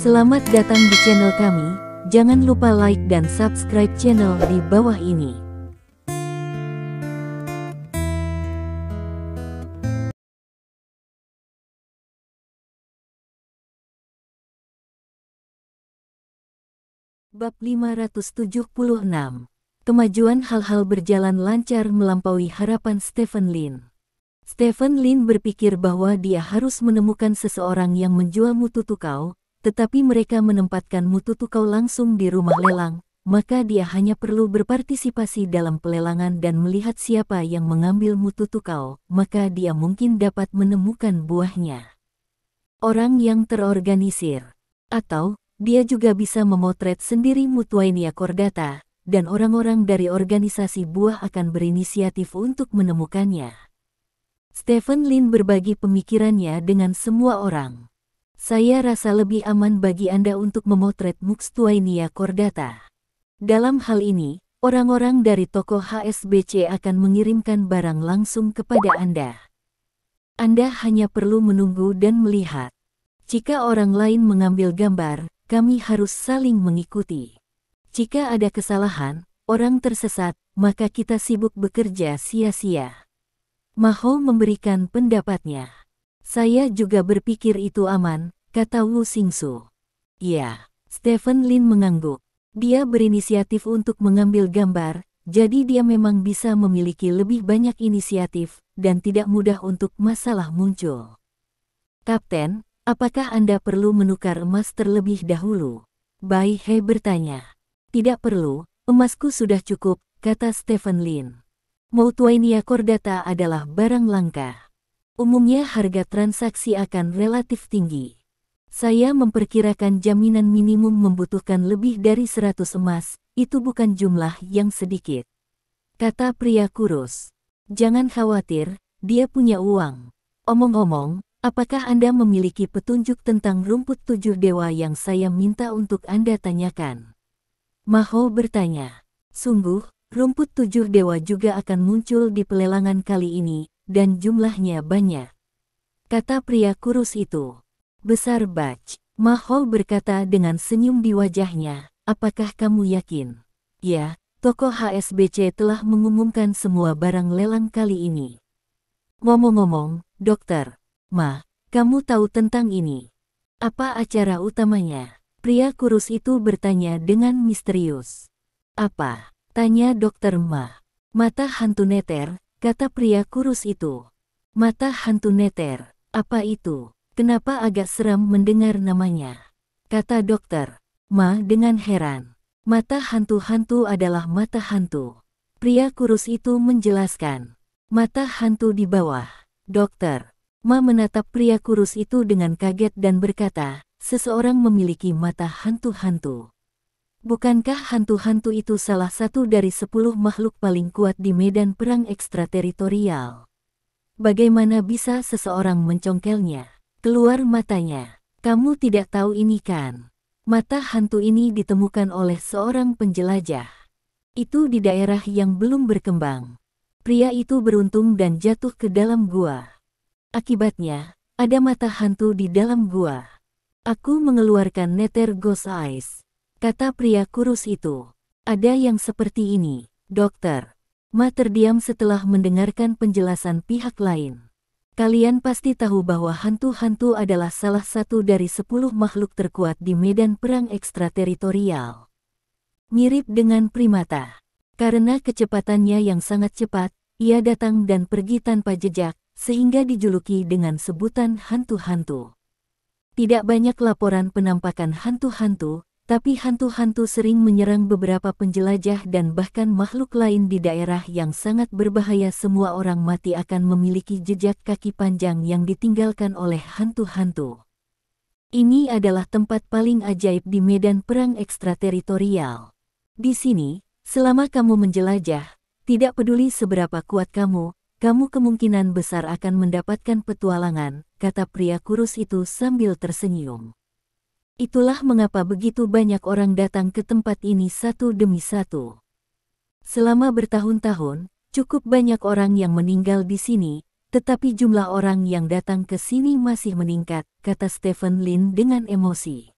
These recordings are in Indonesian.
Selamat datang di channel kami, jangan lupa like dan subscribe channel di bawah ini. Bab 576. Kemajuan hal-hal berjalan lancar melampaui harapan Stephen Lin. Stephen Lin berpikir bahwa dia harus menemukan seseorang yang menjual mutu tukau, tetapi mereka menempatkan mutu tukau langsung di rumah lelang, maka dia hanya perlu berpartisipasi dalam pelelangan dan melihat siapa yang mengambil mutu tukau, maka dia mungkin dapat menemukan buahnya. Orang yang terorganisir. Atau, dia juga bisa memotret sendiri Mutuainia cordata, dan orang-orang dari organisasi buah akan berinisiatif untuk menemukannya. Stephen Lin berbagi pemikirannya dengan semua orang. Saya rasa lebih aman bagi Anda untuk memotret Mutuainia cordata. Dalam hal ini, orang-orang dari toko HSBC akan mengirimkan barang langsung kepada Anda. Anda hanya perlu menunggu dan melihat. Jika orang lain mengambil gambar, kami harus saling mengikuti. Jika ada kesalahan, orang tersesat, maka kita sibuk bekerja sia-sia. Mahou memberikan pendapatnya. Saya juga berpikir itu aman, kata Wu Xingsu. Ya, Stephen Lin mengangguk. Dia berinisiatif untuk mengambil gambar, jadi dia memang bisa memiliki lebih banyak inisiatif, dan tidak mudah untuk masalah muncul. Kapten, apakah Anda perlu menukar emas terlebih dahulu? Bai He bertanya. Tidak perlu, emasku sudah cukup, kata Stephen Lin. Mutuainia cordata adalah barang langka. Umumnya harga transaksi akan relatif tinggi. Saya memperkirakan jaminan minimum membutuhkan lebih dari 100 emas, itu bukan jumlah yang sedikit. Kata pria kurus. Jangan khawatir, dia punya uang. Omong-omong, apakah Anda memiliki petunjuk tentang rumput 7 dewa yang saya minta untuk Anda tanyakan? Mahou bertanya. Sungguh, rumput 7 dewa juga akan muncul di pelelangan kali ini, dan jumlahnya banyak. Kata pria kurus itu. Besar Bach. Mahou berkata dengan senyum di wajahnya, apakah kamu yakin? Ya, toko HSBC telah mengumumkan semua barang lelang kali ini. Ngomong-ngomong, dokter, kamu tahu tentang ini? Apa acara utamanya? Pria kurus itu bertanya dengan misterius. Apa? Tanya dokter Ma. Mata hantu neter, kata pria kurus itu. Mata hantu neter, apa itu? Kenapa agak seram mendengar namanya? Kata dokter Ma dengan heran. Mata hantu-hantu adalah mata hantu. Pria kurus itu menjelaskan. Mata hantu di bawah. Dokter Ma menatap pria kurus itu dengan kaget dan berkata, seseorang memiliki mata hantu-hantu. Bukankah hantu-hantu itu salah satu dari 10 makhluk paling kuat di medan perang ekstrateritorial? Bagaimana bisa seseorang mencongkelnya? Keluar matanya. Kamu tidak tahu ini kan? Mata hantu ini ditemukan oleh seorang penjelajah. Itu di daerah yang belum berkembang. Pria itu beruntung dan jatuh ke dalam gua. Akibatnya, ada mata hantu di dalam gua. Aku mengeluarkan Nether Ghost Eyes. Kata pria kurus itu. Ada yang seperti ini, dokter. Ma terdiam setelah mendengarkan penjelasan pihak lain. Kalian pasti tahu bahwa hantu-hantu adalah salah satu dari 10 makhluk terkuat di medan perang ekstrateritorial. Mirip dengan primata. Karena kecepatannya yang sangat cepat, ia datang dan pergi tanpa jejak, sehingga dijuluki dengan sebutan hantu-hantu. Tidak banyak laporan penampakan hantu-hantu, tapi hantu-hantu sering menyerang beberapa penjelajah dan bahkan makhluk lain di daerah yang sangat berbahaya. Semua orang mati akan memiliki jejak kaki panjang yang ditinggalkan oleh hantu-hantu. Ini adalah tempat paling ajaib di medan perang ekstrateritorial. Di sini, selama kamu menjelajah, tidak peduli seberapa kuat kamu kemungkinan besar akan mendapatkan petualangan, kata pria kurus itu sambil tersenyum. Itulah mengapa begitu banyak orang datang ke tempat ini satu demi satu. Selama bertahun-tahun, cukup banyak orang yang meninggal di sini, tetapi jumlah orang yang datang ke sini masih meningkat, kata Stephen Lin dengan emosi.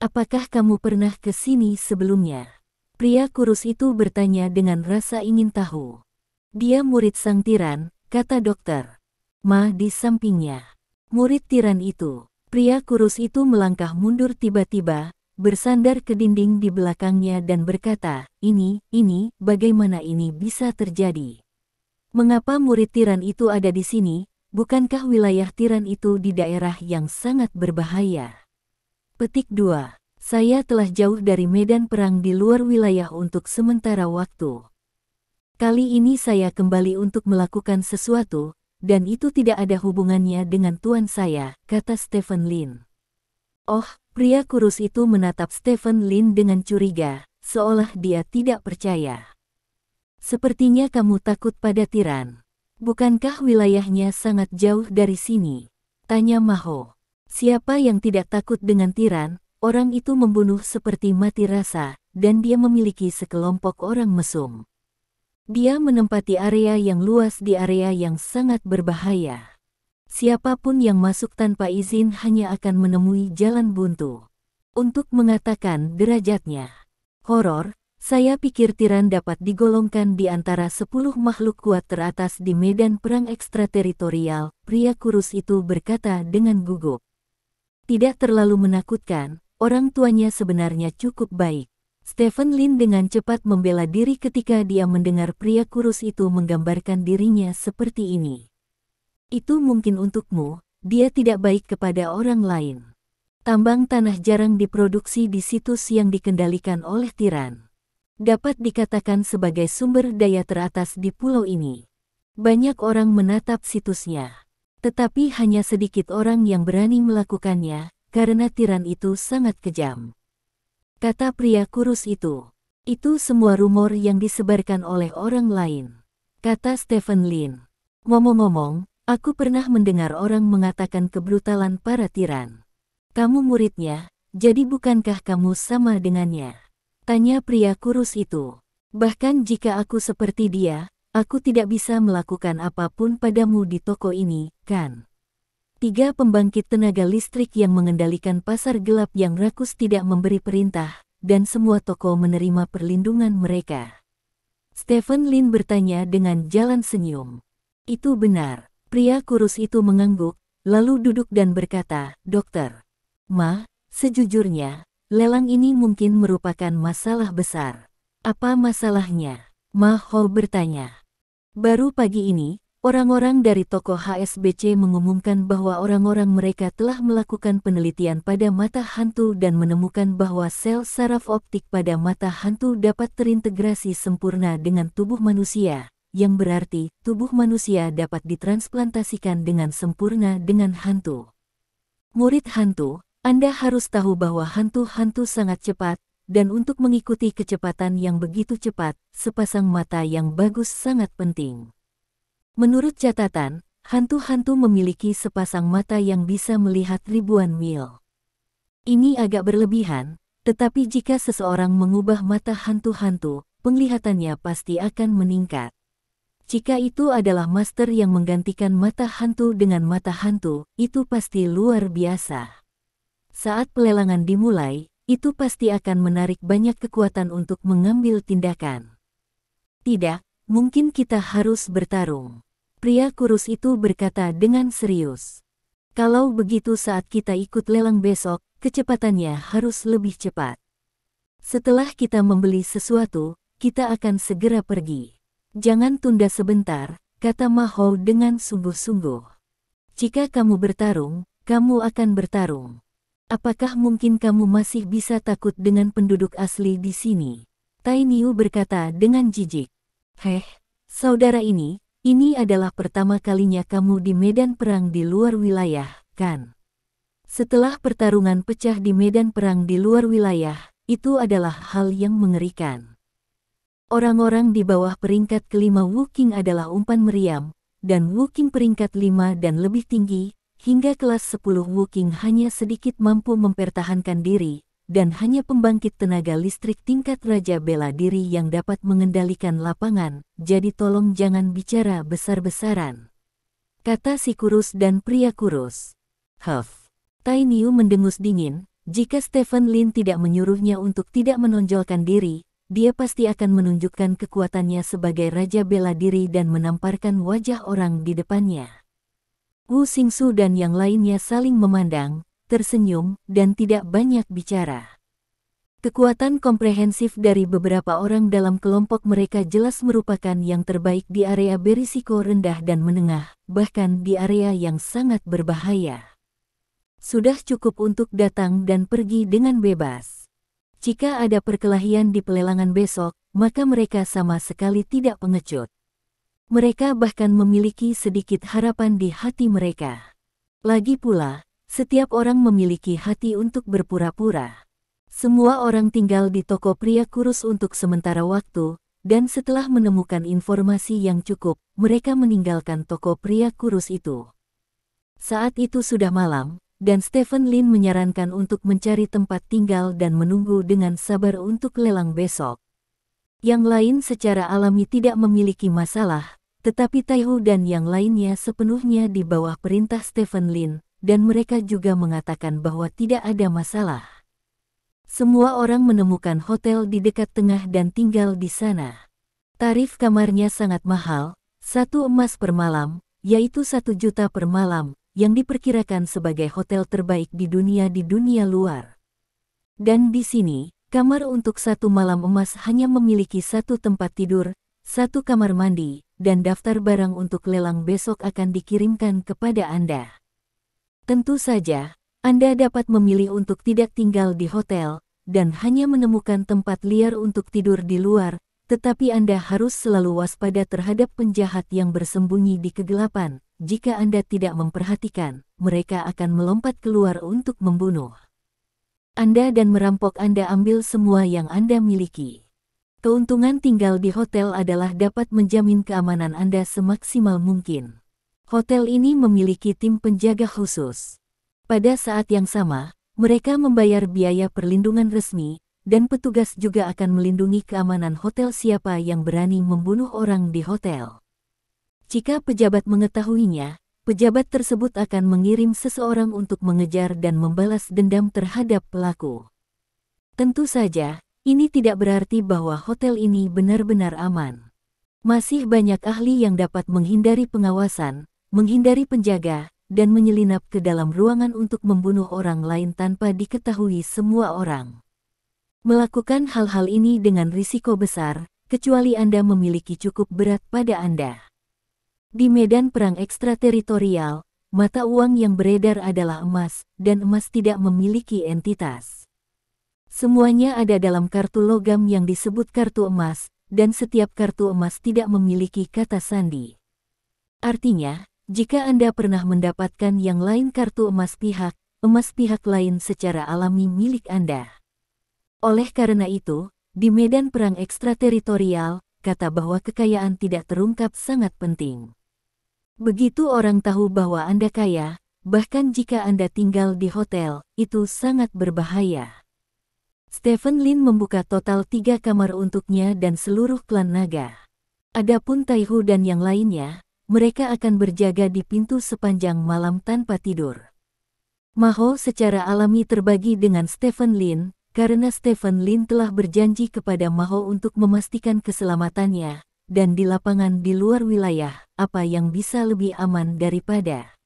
Apakah kamu pernah ke sini sebelumnya? Pria kurus itu bertanya dengan rasa ingin tahu. Dia murid sang tiran, kata dokter. Ma di sampingnya. Murid tiran itu. Pria kurus itu melangkah mundur tiba-tiba, bersandar ke dinding di belakangnya dan berkata, ini, bagaimana ini bisa terjadi? Mengapa murid tiran itu ada di sini? Bukankah wilayah tiran itu di daerah yang sangat berbahaya? Petik 2. Saya telah jauh dari medan perang di luar wilayah untuk sementara waktu. Kali ini saya kembali untuk melakukan sesuatu, dan itu tidak ada hubungannya dengan tuan saya, kata Stephen Lin. Oh, pria kurus itu menatap Stephen Lin dengan curiga, seolah dia tidak percaya. Sepertinya kamu takut pada tiran. Bukankah wilayahnya sangat jauh dari sini? Tanya Maho. Siapa yang tidak takut dengan tiran? Orang itu membunuh seperti mati rasa, dan dia memiliki sekelompok orang mesum. Dia menempati area yang luas di area yang sangat berbahaya. Siapapun yang masuk tanpa izin hanya akan menemui jalan buntu. Untuk mengatakan derajatnya horor, saya pikir tiran dapat digolongkan di antara 10 makhluk kuat teratas di medan perang ekstrateritorial, pria kurus itu berkata dengan gugup. Tidak terlalu menakutkan, orang tuanya sebenarnya cukup baik. Stephen Lin dengan cepat membela diri ketika dia mendengar pria kurus itu menggambarkan dirinya seperti ini. Itu mungkin untukmu, dia tidak baik kepada orang lain. Tambang tanah jarang diproduksi di situs yang dikendalikan oleh tiran. Dapat dikatakan sebagai sumber daya teratas di pulau ini. Banyak orang menatap situsnya. Tetapi hanya sedikit orang yang berani melakukannya, karena tiran itu sangat kejam. Kata pria kurus itu. Itu semua rumor yang disebarkan oleh orang lain. Kata Stephen Lin. Ngomong-ngomong, aku pernah mendengar orang mengatakan kebrutalan para tiran. Kamu muridnya, jadi bukankah kamu sama dengannya? Tanya pria kurus itu. Bahkan jika aku seperti dia, aku tidak bisa melakukan apapun padamu di toko ini, kan? 3 pembangkit tenaga listrik yang mengendalikan pasar gelap yang rakus tidak memberi perintah, dan semua toko menerima perlindungan mereka. Stephen Lin bertanya dengan jalan senyum. Itu benar. Pria kurus itu mengangguk, lalu duduk dan berkata, Dokter. Ma, sejujurnya, lelang ini mungkin merupakan masalah besar. Apa masalahnya? Ma Ho bertanya. Baru pagi ini, orang-orang dari toko HSBC mengumumkan bahwa orang-orang mereka telah melakukan penelitian pada mata hantu dan menemukan bahwa sel saraf optik pada mata hantu dapat terintegrasi sempurna dengan tubuh manusia, yang berarti tubuh manusia dapat ditransplantasikan dengan sempurna dengan hantu. Murid hantu, Anda harus tahu bahwa hantu-hantu sangat cepat, dan untuk mengikuti kecepatan yang begitu cepat, sepasang mata yang bagus sangat penting. Menurut catatan, hantu-hantu memiliki sepasang mata yang bisa melihat ribuan mil. Ini agak berlebihan, tetapi jika seseorang mengubah mata hantu-hantu, penglihatannya pasti akan meningkat. Jika itu adalah master yang menggantikan mata hantu dengan mata hantu, itu pasti luar biasa. Saat pelelangan dimulai, itu pasti akan menarik banyak kekuatan untuk mengambil tindakan. Tidak, mungkin kita harus bertarung. Pria kurus itu berkata dengan serius. Kalau begitu saat kita ikut lelang besok, kecepatannya harus lebih cepat. Setelah kita membeli sesuatu, kita akan segera pergi. Jangan tunda sebentar, kata Ma Ho dengan sungguh-sungguh. Jika kamu bertarung, kamu akan bertarung. Apakah mungkin kamu masih bisa takut dengan penduduk asli di sini? Tai Niu berkata dengan jijik. Heh, saudara ini adalah pertama kalinya kamu di medan perang di luar wilayah, kan? Setelah pertarungan pecah di medan perang di luar wilayah, itu adalah hal yang mengerikan. Orang-orang di bawah peringkat kelima Wuking adalah umpan meriam, dan Wuking peringkat 5 dan lebih tinggi, hingga kelas 10 Wuking hanya sedikit mampu mempertahankan diri, dan hanya pembangkit tenaga listrik tingkat raja bela diri yang dapat mengendalikan lapangan, jadi tolong jangan bicara besar-besaran. Kata si kurus dan pria kurus. Tai Niu mendengus dingin, jika Stephen Lin tidak menyuruhnya untuk tidak menonjolkan diri, dia pasti akan menunjukkan kekuatannya sebagai raja bela diri dan menamparkan wajah orang di depannya. Wu Xingsu dan yang lainnya saling memandang, tersenyum, dan tidak banyak bicara. Kekuatan komprehensif dari beberapa orang dalam kelompok mereka jelas merupakan yang terbaik di area berisiko rendah dan menengah, bahkan di area yang sangat berbahaya. Sudah cukup untuk datang dan pergi dengan bebas. Jika ada perkelahian di pelelangan besok, maka mereka sama sekali tidak pengecut. Mereka bahkan memiliki sedikit harapan di hati mereka. Lagi pula, setiap orang memiliki hati untuk berpura-pura. Semua orang tinggal di toko pria kurus untuk sementara waktu, dan setelah menemukan informasi yang cukup, mereka meninggalkan toko pria kurus itu. Saat itu sudah malam, dan Stephen Lin menyarankan untuk mencari tempat tinggal dan menunggu dengan sabar untuk lelang besok. Yang lain secara alami tidak memiliki masalah, tetapi Taihu dan yang lainnya sepenuhnya di bawah perintah Stephen Lin, dan mereka juga mengatakan bahwa tidak ada masalah. Semua orang menemukan hotel di dekat tengah dan tinggal di sana. Tarif kamarnya sangat mahal, 1 emas per malam, yaitu 1 juta per malam, yang diperkirakan sebagai hotel terbaik di dunia luar. Dan di sini, kamar untuk 1 malam emas hanya memiliki 1 tempat tidur, 1 kamar mandi, dan daftar barang untuk lelang besok akan dikirimkan kepada Anda. Tentu saja, Anda dapat memilih untuk tidak tinggal di hotel, dan hanya menemukan tempat liar untuk tidur di luar, tetapi Anda harus selalu waspada terhadap penjahat yang bersembunyi di kegelapan. Jika Anda tidak memperhatikan, mereka akan melompat keluar untuk membunuh Anda dan merampok Anda ambil semua yang Anda miliki. Keuntungan tinggal di hotel adalah dapat menjamin keamanan Anda semaksimal mungkin. Hotel ini memiliki tim penjaga khusus. Pada saat yang sama, mereka membayar biaya perlindungan resmi, dan petugas juga akan melindungi keamanan hotel siapa yang berani membunuh orang di hotel. Jika pejabat mengetahuinya, pejabat tersebut akan mengirim seseorang untuk mengejar dan membalas dendam terhadap pelaku. Tentu saja, ini tidak berarti bahwa hotel ini benar-benar aman. Masih banyak ahli yang dapat menghindari pengawasan, menghindari penjaga, dan menyelinap ke dalam ruangan untuk membunuh orang lain tanpa diketahui semua orang. Melakukan hal-hal ini dengan risiko besar, kecuali Anda memiliki cukup berat pada Anda. Di medan perang ekstrateritorial, mata uang yang beredar adalah emas, dan emas tidak memiliki entitas. Semuanya ada dalam kartu logam yang disebut kartu emas, dan setiap kartu emas tidak memiliki kata sandi. Artinya, jika Anda pernah mendapatkan yang lain kartu emas pihak lain secara alami milik Anda. Oleh karena itu, di medan perang ekstrateritorial, kata bahwa kekayaan tidak terungkap sangat penting. Begitu orang tahu bahwa Anda kaya, bahkan jika Anda tinggal di hotel, itu sangat berbahaya. Stephen Lin membuka total 3 kamar untuknya dan seluruh klan naga. Adapun Taihu dan yang lainnya, mereka akan berjaga di pintu sepanjang malam tanpa tidur. Maho secara alami terbagi dengan Stephen Lin, karena Stephen Lin telah berjanji kepada Maho untuk memastikan keselamatannya, dan di lapangan di luar wilayah, apa yang bisa lebih aman daripada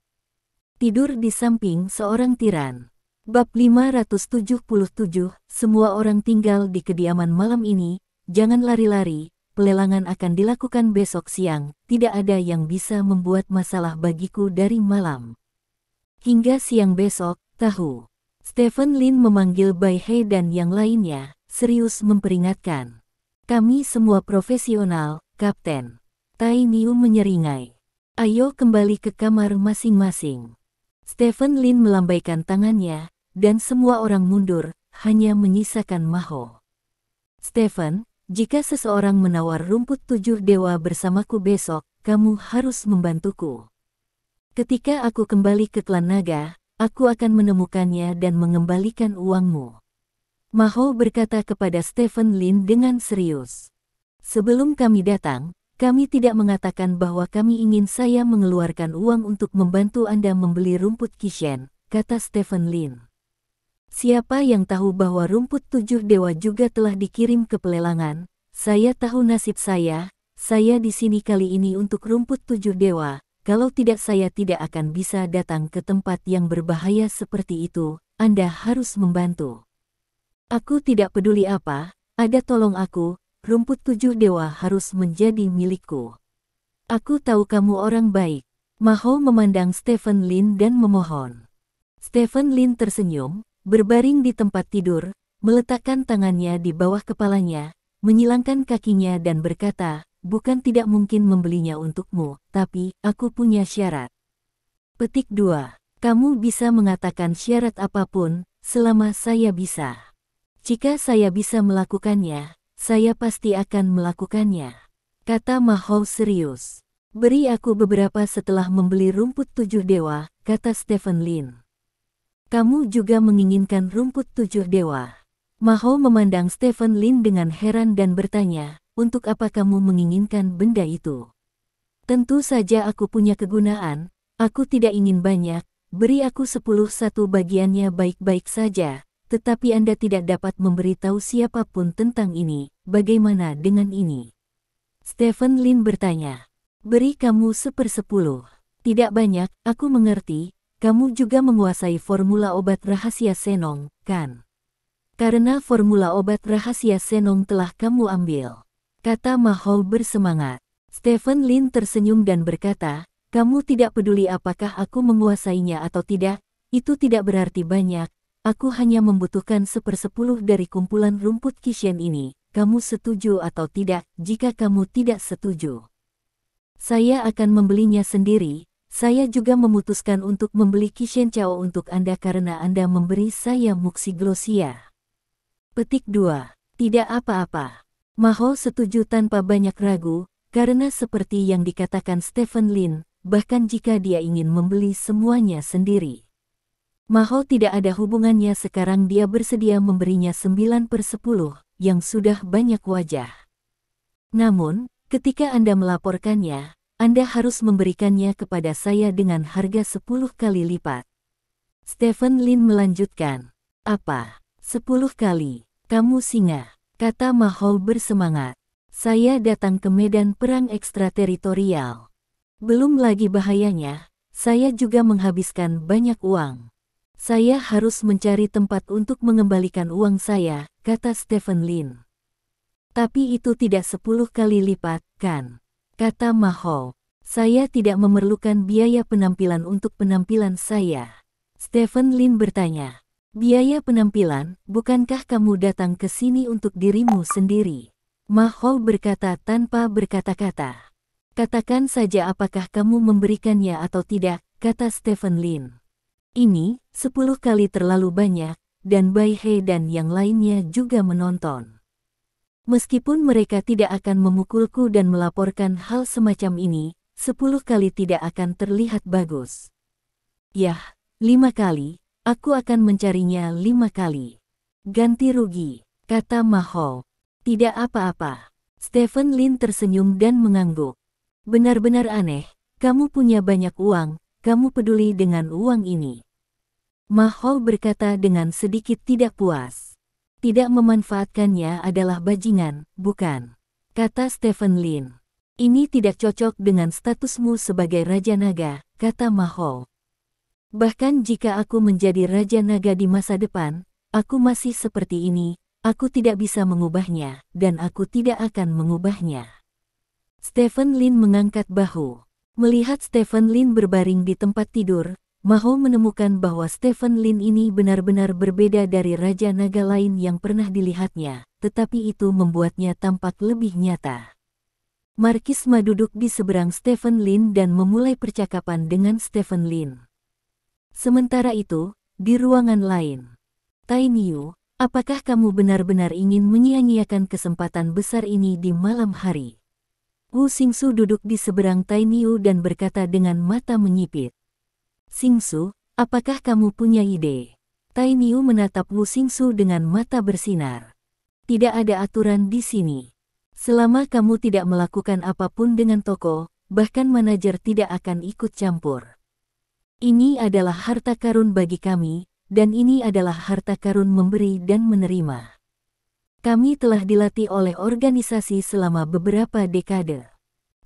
tidur di samping seorang tiran. Bab 577, semua orang tinggal di kediaman malam ini, jangan lari-lari. Pelelangan akan dilakukan besok siang, tidak ada yang bisa membuat masalah bagiku dari malam hingga siang besok, tahu. Stephen Lin memanggil Bai He dan yang lainnya, serius memperingatkan. Kami semua profesional, Kapten. Tai Niu menyeringai. Ayo kembali ke kamar masing-masing. Stephen Lin melambaikan tangannya, dan semua orang mundur, hanya menyisakan Maho. Stephen, jika seseorang menawar rumput 7 dewa bersamaku besok, kamu harus membantuku. Ketika aku kembali ke klan naga, aku akan menemukannya dan mengembalikan uangmu. Maho berkata kepada Stephen Lin dengan serius. Sebelum kami datang, kami tidak mengatakan bahwa kami ingin saya mengeluarkan uang untuk membantu Anda membeli rumput Kishen, kata Stephen Lin. Siapa yang tahu bahwa rumput 7 dewa juga telah dikirim ke pelelangan? Saya tahu nasib saya di sini kali ini untuk rumput 7 dewa. Kalau tidak saya tidak akan bisa datang ke tempat yang berbahaya seperti itu. Anda harus membantu. Aku tidak peduli apa, ada tolong aku, rumput 7 dewa harus menjadi milikku. Aku tahu kamu orang baik. Mahou memandang Stephen Lin dan memohon. Stephen Lin tersenyum, berbaring di tempat tidur, meletakkan tangannya di bawah kepalanya, menyilangkan kakinya dan berkata, bukan tidak mungkin membelinya untukmu, tapi aku punya syarat. Petik 2. Kamu bisa mengatakan syarat apapun, selama saya bisa. Jika saya bisa melakukannya, saya pasti akan melakukannya. Kata Mahou serius. Beri aku beberapa setelah membeli rumput 7 dewa, kata Stephen Lin. Kamu juga menginginkan rumput 7 dewa. Mahou memandang Stephen Lin dengan heran dan bertanya, untuk apa kamu menginginkan benda itu? Tentu saja aku punya kegunaan, aku tidak ingin banyak, beri aku 10/1 bagiannya baik-baik saja, tetapi Anda tidak dapat memberitahu siapapun tentang ini, bagaimana dengan ini? Stephen Lin bertanya, beri kamu 1/10. Tidak banyak, aku mengerti. Kamu juga menguasai formula obat rahasia Senong, kan? Karena formula obat rahasia Senong telah kamu ambil, kata Mahou bersemangat. Stephen Lin tersenyum dan berkata, kamu tidak peduli apakah aku menguasainya atau tidak, itu tidak berarti banyak, aku hanya membutuhkan 1/10 dari kumpulan rumput Kishen ini, kamu setuju atau tidak? Jika kamu tidak setuju, saya akan membelinya sendiri. Saya juga memutuskan untuk membeli Kishen Chao untuk Anda karena Anda memberi saya Muxiglosia. Petik 2. Tidak apa-apa. Mahou setuju tanpa banyak ragu, karena seperti yang dikatakan Stephen Lin, bahkan jika dia ingin membeli semuanya sendiri, Mahou tidak ada hubungannya. Sekarang dia bersedia memberinya 9/10, yang sudah banyak wajah. Namun, ketika Anda melaporkannya, Anda harus memberikannya kepada saya dengan harga 10 kali lipat. Stephen Lin melanjutkan. Apa? 10 kali? Kamu singa, kata Mahou bersemangat. Saya datang ke medan perang ekstrateritorial. Belum lagi bahayanya, saya juga menghabiskan banyak uang. Saya harus mencari tempat untuk mengembalikan uang saya, kata Stephen Lin. Tapi itu tidak 10 kali lipat, kan? Kata Mahou, saya tidak memerlukan biaya penampilan untuk penampilan saya. Stephen Lin bertanya, biaya penampilan, bukankah kamu datang ke sini untuk dirimu sendiri? Mahou berkata tanpa berkata-kata. Katakan saja apakah kamu memberikannya atau tidak, kata Stephen Lin. Ini, 10 kali terlalu banyak, dan Bai He dan yang lainnya juga menonton. Meskipun mereka tidak akan memukulku dan melaporkan hal semacam ini, 10 kali tidak akan terlihat bagus. Yah, 5 kali, aku akan mencarinya 5 kali. Ganti rugi, kata Mahou. Tidak apa-apa. Stephen Lin tersenyum dan mengangguk. Benar-benar aneh, kamu punya banyak uang, kamu peduli dengan uang ini. Mahou berkata dengan sedikit tidak puas. Tidak memanfaatkannya adalah bajingan, bukan? Kata Stephen Lin. Ini tidak cocok dengan statusmu sebagai Raja Naga, kata Mahou. Bahkan jika aku menjadi Raja Naga di masa depan, aku masih seperti ini, aku tidak bisa mengubahnya, dan aku tidak akan mengubahnya. Stephen Lin mengangkat bahu. Melihat Stephen Lin berbaring di tempat tidur, Mahou menemukan bahwa Stephen Lin ini benar-benar berbeda dari Raja Naga lain yang pernah dilihatnya, tetapi itu membuatnya tampak lebih nyata. Markis Ma duduk di seberang Stephen Lin dan memulai percakapan dengan Stephen Lin. Sementara itu, di ruangan lain, Tai Niu, apakah kamu benar-benar ingin menyia-nyiakan kesempatan besar ini di malam hari? Wu Xingsu duduk di seberang Tai Niu dan berkata dengan mata menyipit. Xingsu, apakah kamu punya ide? Tai Niu menatap Wu Xingsu dengan mata bersinar. Tidak ada aturan di sini. Selama kamu tidak melakukan apapun dengan toko, bahkan manajer tidak akan ikut campur. Ini adalah harta karun bagi kami, dan ini adalah harta karun memberi dan menerima. Kami telah dilatih oleh organisasi selama beberapa dekade.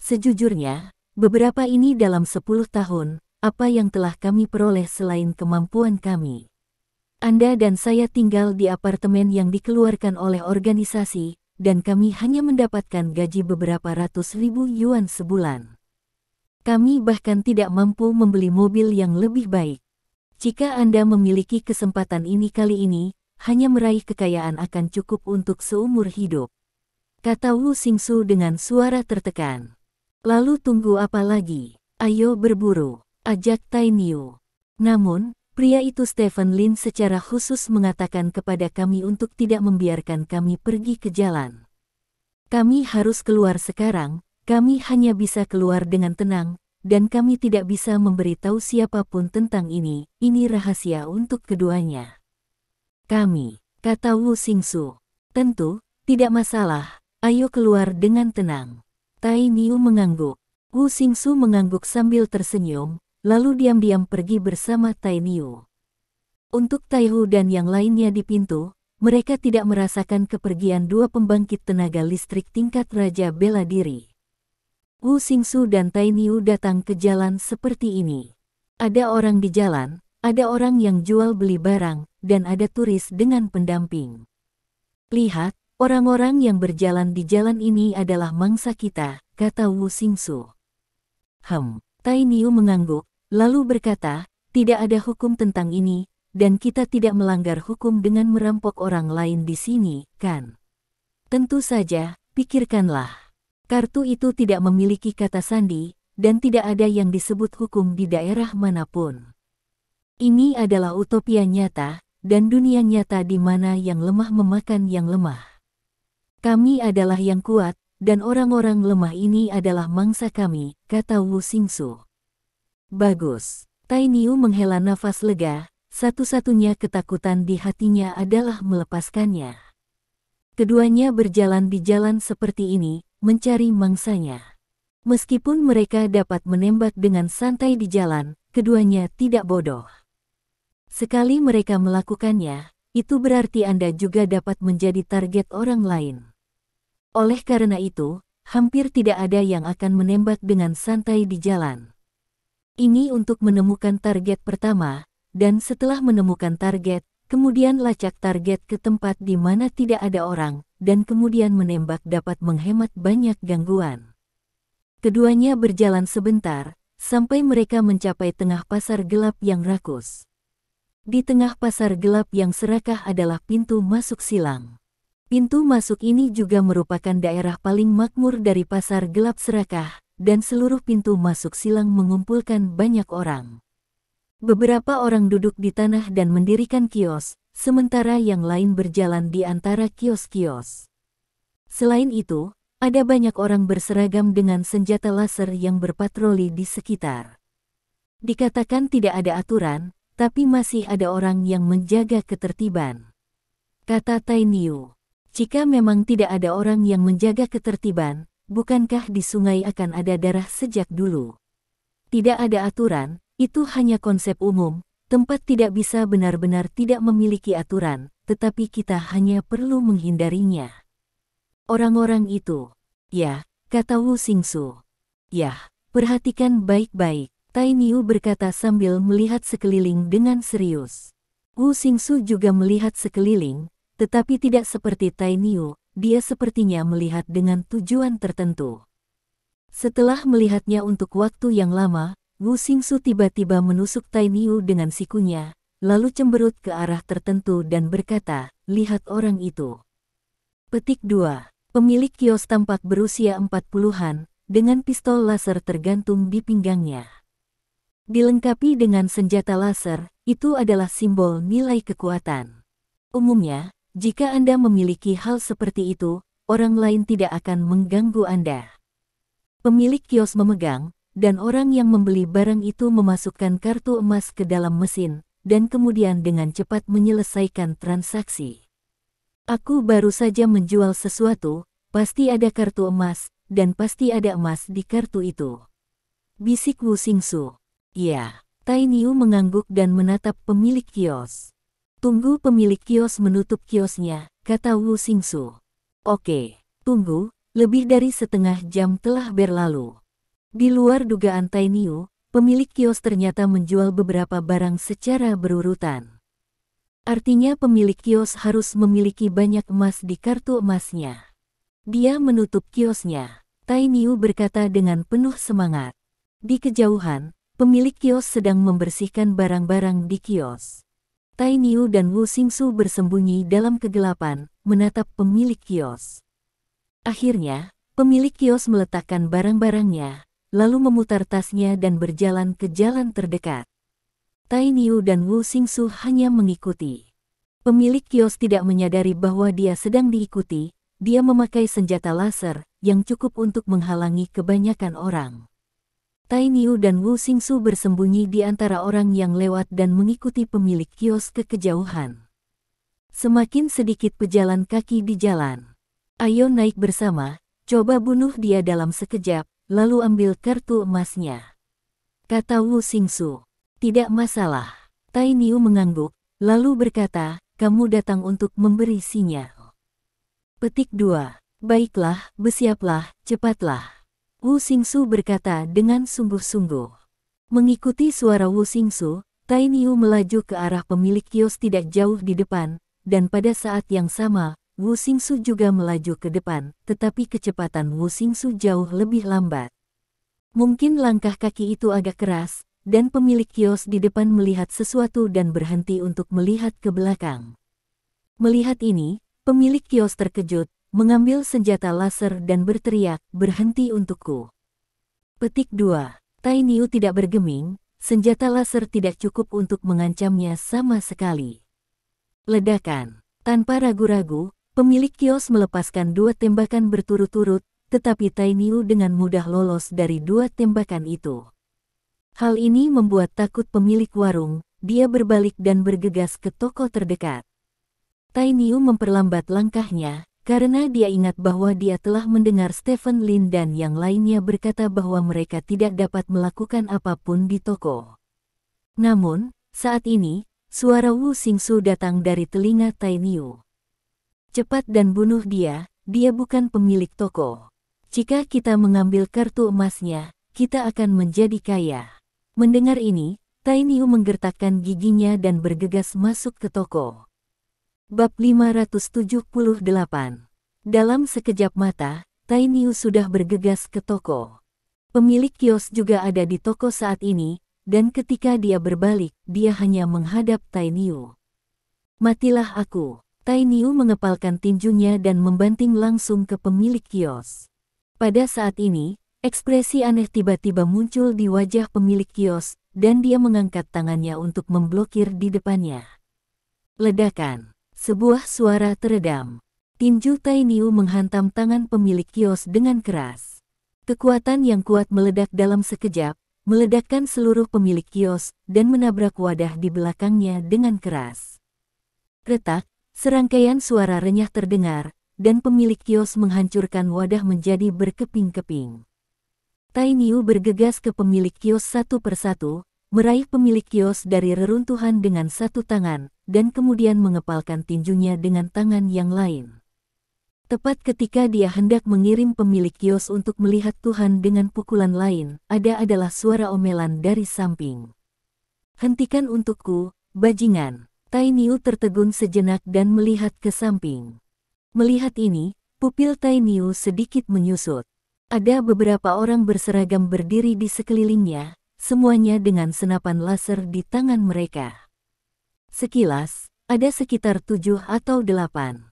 Sejujurnya, beberapa ini dalam 10 tahun, apa yang telah kami peroleh selain kemampuan kami. Anda dan saya tinggal di apartemen yang dikeluarkan oleh organisasi, dan kami hanya mendapatkan gaji beberapa ratus ribu yuan sebulan. Kami bahkan tidak mampu membeli mobil yang lebih baik. Jika Anda memiliki kesempatan ini kali ini, hanya meraih kekayaan akan cukup untuk seumur hidup. Kata Wu Xingsu dengan suara tertekan. Lalu tunggu apa lagi? Ayo berburu, ajak Tai Niu. Namun, pria itu Stephen Lin secara khusus mengatakan kepada kami untuk tidak membiarkan kami pergi ke jalan. Kami harus keluar sekarang, kami hanya bisa keluar dengan tenang, dan kami tidak bisa memberitahu siapapun tentang ini rahasia untuk keduanya. Kami, kata Wu Xingsu. Tentu, tidak masalah, ayo keluar dengan tenang. Tai Niu mengangguk. Wu Xingsu mengangguk sambil tersenyum, lalu diam-diam pergi bersama Tai Niu. Untuk Taihu dan yang lainnya di pintu, mereka tidak merasakan kepergian dua pembangkit tenaga listrik tingkat raja bela diri. Wu Xingsu dan Tai Niu datang ke jalan seperti ini. Ada orang di jalan, ada orang yang jual beli barang, dan ada turis dengan pendamping. Lihat, orang-orang yang berjalan di jalan ini adalah mangsa kita, kata Wu Xingsu. Tai Niu mengangguk, lalu berkata, tidak ada hukum tentang ini, dan kita tidak melanggar hukum dengan merampok orang lain di sini, kan? Tentu saja, pikirkanlah. Kartu itu tidak memiliki kata sandi, dan tidak ada yang disebut hukum di daerah manapun. Ini adalah utopia nyata, dan dunia nyata di mana yang lemah memakan yang lemah. Kami adalah yang kuat, dan orang-orang lemah ini adalah mangsa kami, kata Wu Xingsu. Bagus. Tai Niu menghela nafas lega, satu-satunya ketakutan di hatinya adalah melepaskannya. Keduanya berjalan di jalan seperti ini, mencari mangsanya. Meskipun mereka dapat menembak dengan santai di jalan, keduanya tidak bodoh. Sekali mereka melakukannya, itu berarti Anda juga dapat menjadi target orang lain. Oleh karena itu, hampir tidak ada yang akan menembak dengan santai di jalan. Ini untuk menemukan target pertama, dan setelah menemukan target, kemudian lacak target ke tempat di mana tidak ada orang, dan kemudian menembak dapat menghemat banyak gangguan. Keduanya berjalan sebentar, sampai mereka mencapai tengah pasar gelap yang rakus. Di tengah pasar gelap yang serakah adalah pintu masuk silang. Pintu masuk ini juga merupakan daerah paling makmur dari pasar gelap serakah, dan seluruh pintu masuk silang mengumpulkan banyak orang. Beberapa orang duduk di tanah dan mendirikan kios, sementara yang lain berjalan di antara kios-kios. Selain itu, ada banyak orang berseragam dengan senjata laser yang berpatroli di sekitar. Dikatakan tidak ada aturan, tapi masih ada orang yang menjaga ketertiban. Kata Tai Niu. Jika memang tidak ada orang yang menjaga ketertiban, bukankah di sungai akan ada darah sejak dulu? Tidak ada aturan, itu hanya konsep umum, tempat tidak bisa benar-benar tidak memiliki aturan, tetapi kita hanya perlu menghindarinya. Orang-orang itu, ya, kata Wu Xingsu. Ya, perhatikan baik-baik, Tai Niu berkata sambil melihat sekeliling dengan serius. Wu Xingsu juga melihat sekeliling, tetapi tidak seperti Tai Niu, dia sepertinya melihat dengan tujuan tertentu. Setelah melihatnya untuk waktu yang lama, Wu Xingsu tiba-tiba menusuk Tai Niu dengan sikunya, lalu cemberut ke arah tertentu dan berkata, lihat orang itu. Petik 2. Pemilik kios tampak berusia 40-an, dengan pistol laser tergantung di pinggangnya. Dilengkapi dengan senjata laser, itu adalah simbol nilai kekuatan. Umumnya, jika Anda memiliki hal seperti itu, orang lain tidak akan mengganggu Anda. Pemilik kios memegang, dan orang yang membeli barang itu memasukkan kartu emas ke dalam mesin, dan kemudian dengan cepat menyelesaikan transaksi. Aku baru saja menjual sesuatu, pasti ada kartu emas, dan pasti ada emas di kartu itu. Bisik Wu Xingsu. Ya, Tai Niu mengangguk dan menatap pemilik kios. Tunggu, pemilik kios menutup kiosnya, kata Wu Xingsu. Oke, tunggu, lebih dari setengah jam telah berlalu. Di luar dugaan Tai Niu, pemilik kios ternyata menjual beberapa barang secara berurutan. Artinya pemilik kios harus memiliki banyak emas di kartu emasnya. Dia menutup kiosnya. Tai Niu berkata dengan penuh semangat. Di kejauhan, pemilik kios sedang membersihkan barang-barang di kios. Tai Niu dan Wu Xingsu bersembunyi dalam kegelapan, menatap pemilik kios. Akhirnya, pemilik kios meletakkan barang-barangnya, lalu memutar tasnya dan berjalan ke jalan terdekat. Tai Niu dan Wu Xingsu hanya mengikuti. Pemilik kios tidak menyadari bahwa dia sedang diikuti. Dia memakai senjata laser yang cukup untuk menghalangi kebanyakan orang. Tai Niu dan Wu Xingsu bersembunyi di antara orang yang lewat dan mengikuti pemilik kios ke kejauhan. Semakin sedikit pejalan kaki di jalan. Ayo naik bersama, coba bunuh dia dalam sekejap, lalu ambil kartu emasnya, kata Wu Xingsu. Tidak masalah. Tai Niu mengangguk, lalu berkata, kamu datang untuk memberi sinyal. Petik 2. Baiklah, bersiaplah, cepatlah. Wu Xingsu berkata dengan sungguh-sungguh. Mengikuti suara Wu Xingsu, Tai Niu melaju ke arah pemilik kios tidak jauh di depan, dan pada saat yang sama, Wu Xingsu juga melaju ke depan, tetapi kecepatan Wu Xingsu jauh lebih lambat. Mungkin langkah kaki itu agak keras, dan pemilik kios di depan melihat sesuatu dan berhenti untuk melihat ke belakang. Melihat ini, pemilik kios terkejut, mengambil senjata laser dan berteriak, berhenti untukku. Petik 2. Tai Niu tidak bergeming, senjata laser tidak cukup untuk mengancamnya sama sekali. Ledakan. Tanpa ragu-ragu, pemilik kios melepaskan 2 tembakan berturut-turut, tetapi Tai Niu dengan mudah lolos dari 2 tembakan itu. Hal ini membuat takut pemilik warung, dia berbalik dan bergegas ke toko terdekat. Tai Niu memperlambat langkahnya, karena dia ingat bahwa dia telah mendengar Stephen Lin dan yang lainnya berkata bahwa mereka tidak dapat melakukan apapun di toko. Namun, saat ini, suara Wu Xingsu datang dari telinga Tai Niu. Cepat dan bunuh dia, dia bukan pemilik toko. Jika kita mengambil kartu emasnya, kita akan menjadi kaya. Mendengar ini, Tai Niu menggertakkan giginya dan bergegas masuk ke toko. Bab 578. Dalam sekejap mata, Tai Niu sudah bergegas ke toko. Pemilik kios juga ada di toko saat ini, dan ketika dia berbalik, dia hanya menghadap Tai Niu. Matilah aku. Tai Niu mengepalkan tinjunya dan membanting langsung ke pemilik kios. Pada saat ini, ekspresi aneh tiba-tiba muncul di wajah pemilik kios, dan dia mengangkat tangannya untuk memblokir di depannya. Ledakan. Sebuah suara teredam. Tinju Tai Niu menghantam tangan pemilik kios dengan keras. Kekuatan yang kuat meledak dalam sekejap, meledakkan seluruh pemilik kios, dan menabrak wadah di belakangnya dengan keras. Retak, serangkaian suara renyah terdengar, dan pemilik kios menghancurkan wadah menjadi berkeping-keping. Tai Niu bergegas ke pemilik kios satu persatu, meraih pemilik kios dari reruntuhan dengan satu tangan, dan kemudian mengepalkan tinjunya dengan tangan yang lain. Tepat ketika dia hendak mengirim pemilik kios untuk melihat Tuhan dengan pukulan lain, adalah suara omelan dari samping. Hentikan untukku, bajingan. Tai Niu tertegun sejenak dan melihat ke samping. Melihat ini, pupil Tai Niu sedikit menyusut. Ada beberapa orang berseragam berdiri di sekelilingnya, semuanya dengan senapan laser di tangan mereka. Sekilas, ada sekitar 7 atau 8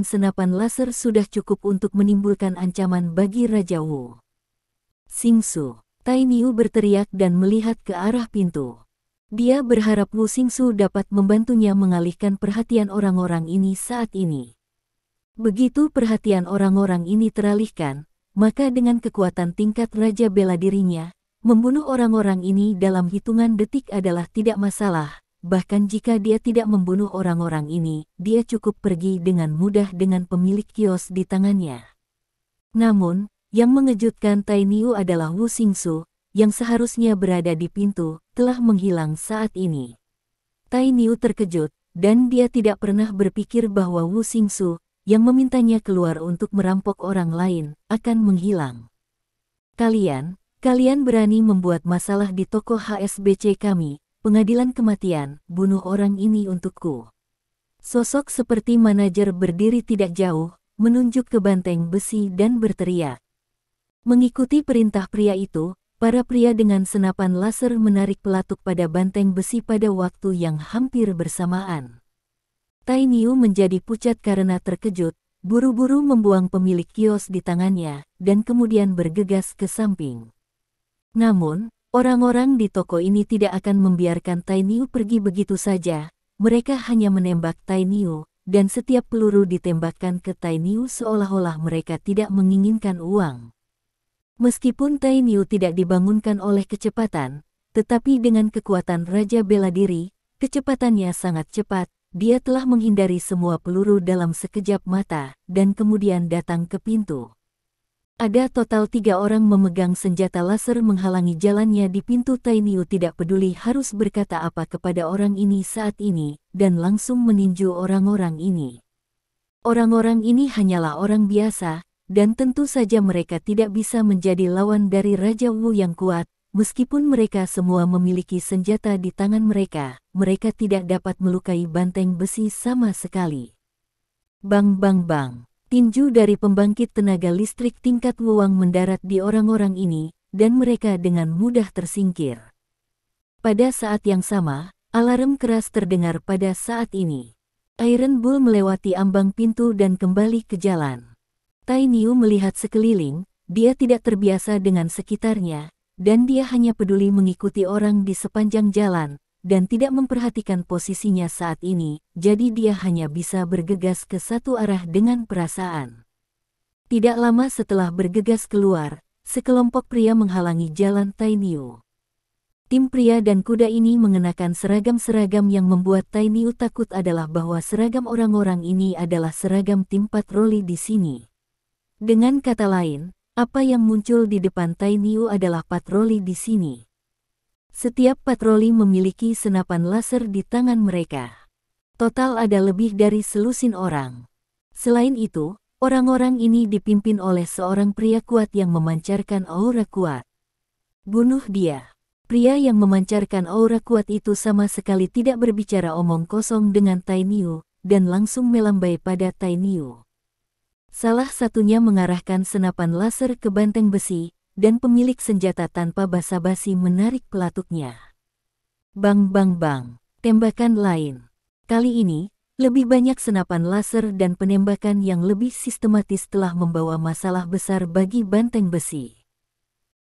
senapan laser sudah cukup untuk menimbulkan ancaman bagi Raja Wu Xingsu. Tai Niu berteriak dan melihat ke arah pintu. Dia berharap Wu Xingsu dapat membantunya mengalihkan perhatian orang-orang ini saat ini. Begitu perhatian orang-orang ini teralihkan, maka dengan kekuatan tingkat raja bela dirinya, membunuh orang-orang ini dalam hitungan detik adalah tidak masalah. Bahkan jika dia tidak membunuh orang-orang ini, dia cukup pergi dengan mudah dengan pemilik kios di tangannya. Namun, yang mengejutkan Tai Niu adalah Wu Xingsu. yang seharusnya berada di pintu, telah menghilang saat ini. Tai Niu terkejut, dan dia tidak pernah berpikir bahwa Wu Xingsu, yang memintanya keluar untuk merampok orang lain, akan menghilang. Kalian berani membuat masalah di toko HSBC kami, pengadilan kematian, bunuh orang ini untukku. Sosok seperti manajer berdiri tidak jauh, menunjuk ke banteng besi dan berteriak. Mengikuti perintah pria itu, para pria dengan senapan laser menarik pelatuk pada banteng besi pada waktu yang hampir bersamaan. Tai Niu menjadi pucat karena terkejut, buru-buru membuang pemilik kios di tangannya, dan kemudian bergegas ke samping. Namun, orang-orang di toko ini tidak akan membiarkan Tai Niu pergi begitu saja. Mereka hanya menembak Tai Niu, dan setiap peluru ditembakkan ke Tai Niu seolah-olah mereka tidak menginginkan uang. Meskipun Tai Niu tidak dibangunkan oleh kecepatan, tetapi dengan kekuatan Raja Bela Diri, kecepatannya sangat cepat, dia telah menghindari semua peluru dalam sekejap mata, dan kemudian datang ke pintu. Ada total 3 orang memegang senjata laser menghalangi jalannya di pintu. Tai Niu tidak peduli harus berkata apa kepada orang ini saat ini, dan langsung meninju orang-orang ini. Orang-orang ini hanyalah orang biasa, dan tentu saja mereka tidak bisa menjadi lawan dari Raja Wu yang kuat. Meskipun mereka semua memiliki senjata di tangan mereka, mereka tidak dapat melukai banteng besi sama sekali. Bang bang bang. Tinju dari pembangkit tenaga listrik tingkat Wuwang mendarat di orang-orang ini, dan mereka dengan mudah tersingkir. Pada saat yang sama, alarm keras terdengar pada saat ini. Iron Bull melewati ambang pintu dan kembali ke jalan. Tai Niu melihat sekeliling, dia tidak terbiasa dengan sekitarnya, dan dia hanya peduli mengikuti orang di sepanjang jalan, dan tidak memperhatikan posisinya saat ini, jadi dia hanya bisa bergegas ke satu arah dengan perasaan. Tidak lama setelah bergegas keluar, sekelompok pria menghalangi jalan Tai Niu. Tim pria dan kuda ini mengenakan seragam-seragam yang membuat Tai Niu takut adalah bahwa seragam orang-orang ini adalah seragam tim patroli di sini. Dengan kata lain, apa yang muncul di depan Tai Niu adalah patroli di sini. Setiap patroli memiliki senapan laser di tangan mereka. Total ada lebih dari selusin orang. Selain itu, orang-orang ini dipimpin oleh seorang pria kuat yang memancarkan aura kuat. Bunuh dia. Pria yang memancarkan aura kuat itu sama sekali tidak berbicara omong kosong dengan Tai Niu, dan langsung melambai pada Tai Niu. Salah satunya mengarahkan senapan laser ke banteng besi, dan pemilik senjata tanpa basa-basi menarik pelatuknya. Bang bang bang, tembakan lain. Kali ini, lebih banyak senapan laser dan penembakan yang lebih sistematis telah membawa masalah besar bagi banteng besi.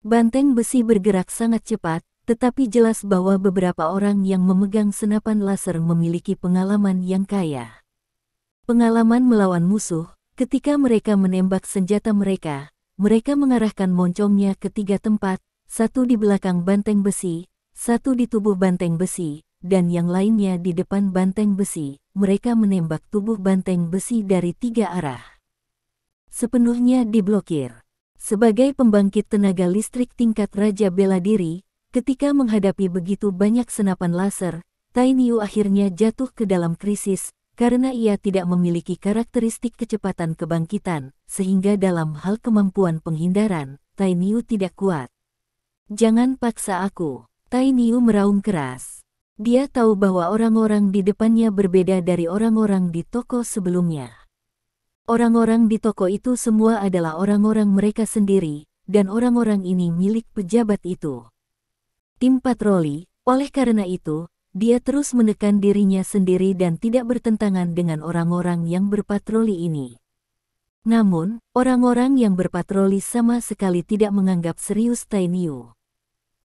Banteng besi bergerak sangat cepat, tetapi jelas bahwa beberapa orang yang memegang senapan laser memiliki pengalaman yang kaya. Pengalaman melawan musuh, ketika mereka menembak senjata mereka mengarahkan moncongnya ke 3 tempat, satu di belakang banteng besi, satu di tubuh banteng besi, dan yang lainnya di depan banteng besi. Mereka menembak tubuh banteng besi dari 3 arah. Sepenuhnya diblokir. Sebagai pembangkit tenaga listrik tingkat Raja Bela Diri, ketika menghadapi begitu banyak senapan laser, Tai Niu akhirnya jatuh ke dalam krisis, karena ia tidak memiliki karakteristik kecepatan kebangkitan, sehingga dalam hal kemampuan penghindaran, Tai Niu tidak kuat. Jangan paksa aku. Tai Niu meraung keras. Dia tahu bahwa orang-orang di depannya berbeda dari orang-orang di toko sebelumnya. Orang-orang di toko itu semua adalah orang-orang mereka sendiri, dan orang-orang ini milik pejabat itu. Tim patroli, oleh karena itu, dia terus menekan dirinya sendiri dan tidak bertentangan dengan orang-orang yang berpatroli ini. Namun, orang-orang yang berpatroli sama sekali tidak menganggap serius Tai Niu.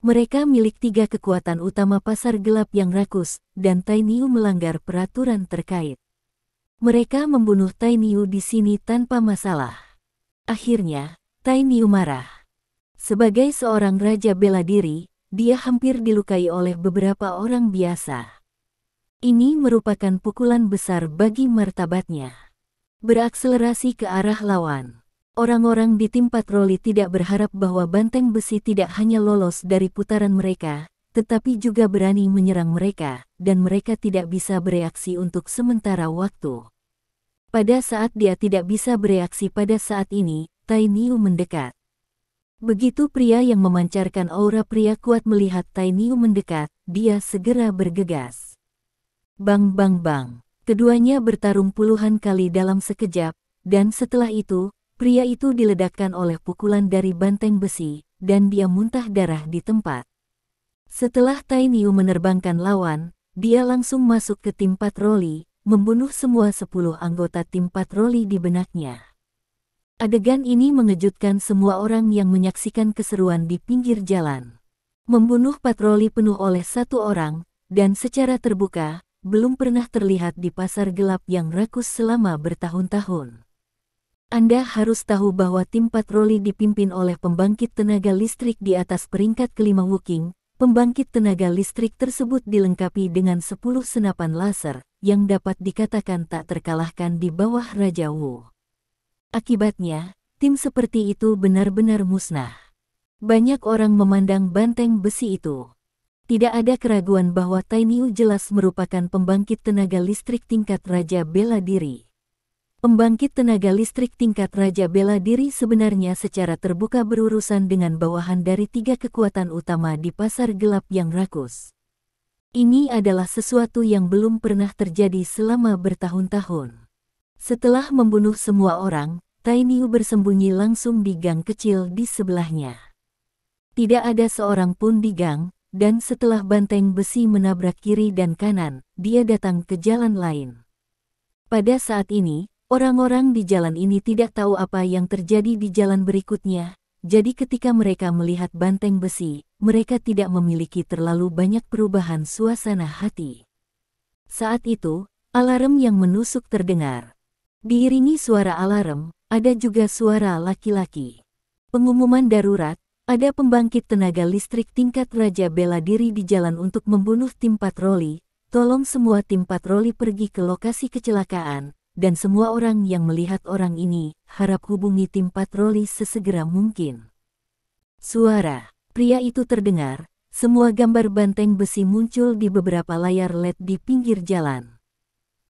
Mereka milik 3 kekuatan utama pasar gelap yang rakus, dan Tai Niu melanggar peraturan terkait. Mereka membunuh Tai Niu di sini tanpa masalah. Akhirnya, Tai Niu marah. Sebagai seorang raja bela diri, dia hampir dilukai oleh beberapa orang biasa. Ini merupakan pukulan besar bagi martabatnya. Berakselerasi ke arah lawan. Orang-orang di tim patroli tidak berharap bahwa banteng besi tidak hanya lolos dari putaran mereka, tetapi juga berani menyerang mereka, dan mereka tidak bisa bereaksi untuk sementara waktu. Pada saat dia tidak bisa bereaksi pada saat ini, Tai Niu mendekat. Begitu pria yang memancarkan aura pria kuat melihat Tai Niu mendekat, dia segera bergegas. Bang bang bang. Keduanya bertarung puluhan kali dalam sekejap, dan setelah itu, pria itu diledakkan oleh pukulan dari banteng besi, dan dia muntah darah di tempat. Setelah Tai Niu menerbangkan lawan, dia langsung masuk ke tim patroli, membunuh semua 10 anggota tim patroli di benaknya. Adegan ini mengejutkan semua orang yang menyaksikan keseruan di pinggir jalan. Membunuh patroli penuh oleh satu orang, dan secara terbuka, belum pernah terlihat di pasar gelap yang rakus selama bertahun-tahun. Anda harus tahu bahwa tim patroli dipimpin oleh pembangkit tenaga listrik di atas peringkat kelima Woking. Pembangkit tenaga listrik tersebut dilengkapi dengan 10 senapan laser, yang dapat dikatakan tak terkalahkan di bawah Raja Wu. Akibatnya, tim seperti itu benar-benar musnah. Banyak orang memandang banteng besi itu. Tidak ada keraguan bahwa Tai Niu jelas merupakan pembangkit tenaga listrik tingkat Raja Bela Diri. Pembangkit tenaga listrik tingkat Raja Bela Diri sebenarnya secara terbuka berurusan dengan bawahan dari 3 kekuatan utama di pasar gelap yang rakus. Ini adalah sesuatu yang belum pernah terjadi selama bertahun-tahun. Setelah membunuh semua orang, Tai Niu bersembunyi langsung di gang kecil di sebelahnya. Tidak ada seorang pun di gang, dan setelah banteng besi menabrak kiri dan kanan, dia datang ke jalan lain. Pada saat ini, orang-orang di jalan ini tidak tahu apa yang terjadi di jalan berikutnya, jadi ketika mereka melihat banteng besi, mereka tidak memiliki terlalu banyak perubahan suasana hati. Saat itu, alarm yang menusuk terdengar. Diiringi suara alarm, ada juga suara laki-laki. Pengumuman darurat, ada pembangkit tenaga listrik tingkat Raja Bela Diri di jalan untuk membunuh tim patroli, tolong semua tim patroli pergi ke lokasi kecelakaan. Dan semua orang yang melihat orang ini, harap hubungi tim patroli sesegera mungkin. Suara pria itu terdengar, semua gambar banteng besi muncul di beberapa layar LED di pinggir jalan.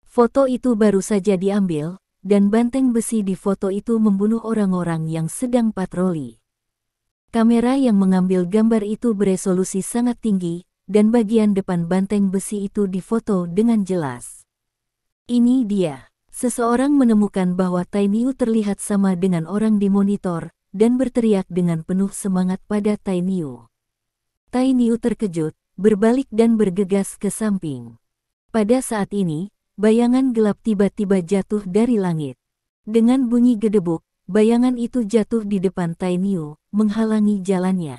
Foto itu baru saja diambil, dan banteng besi di foto itu membunuh orang-orang yang sedang patroli. Kamera yang mengambil gambar itu beresolusi sangat tinggi, dan bagian depan banteng besi itu difoto dengan jelas. Ini dia. Seseorang menemukan bahwa Tai Niu terlihat sama dengan orang di monitor, dan berteriak dengan penuh semangat pada Tai Niu. Tai Niu terkejut, berbalik dan bergegas ke samping. Pada saat ini, bayangan gelap tiba-tiba jatuh dari langit. Dengan bunyi gedebuk, bayangan itu jatuh di depan Tai Niu, menghalangi jalannya.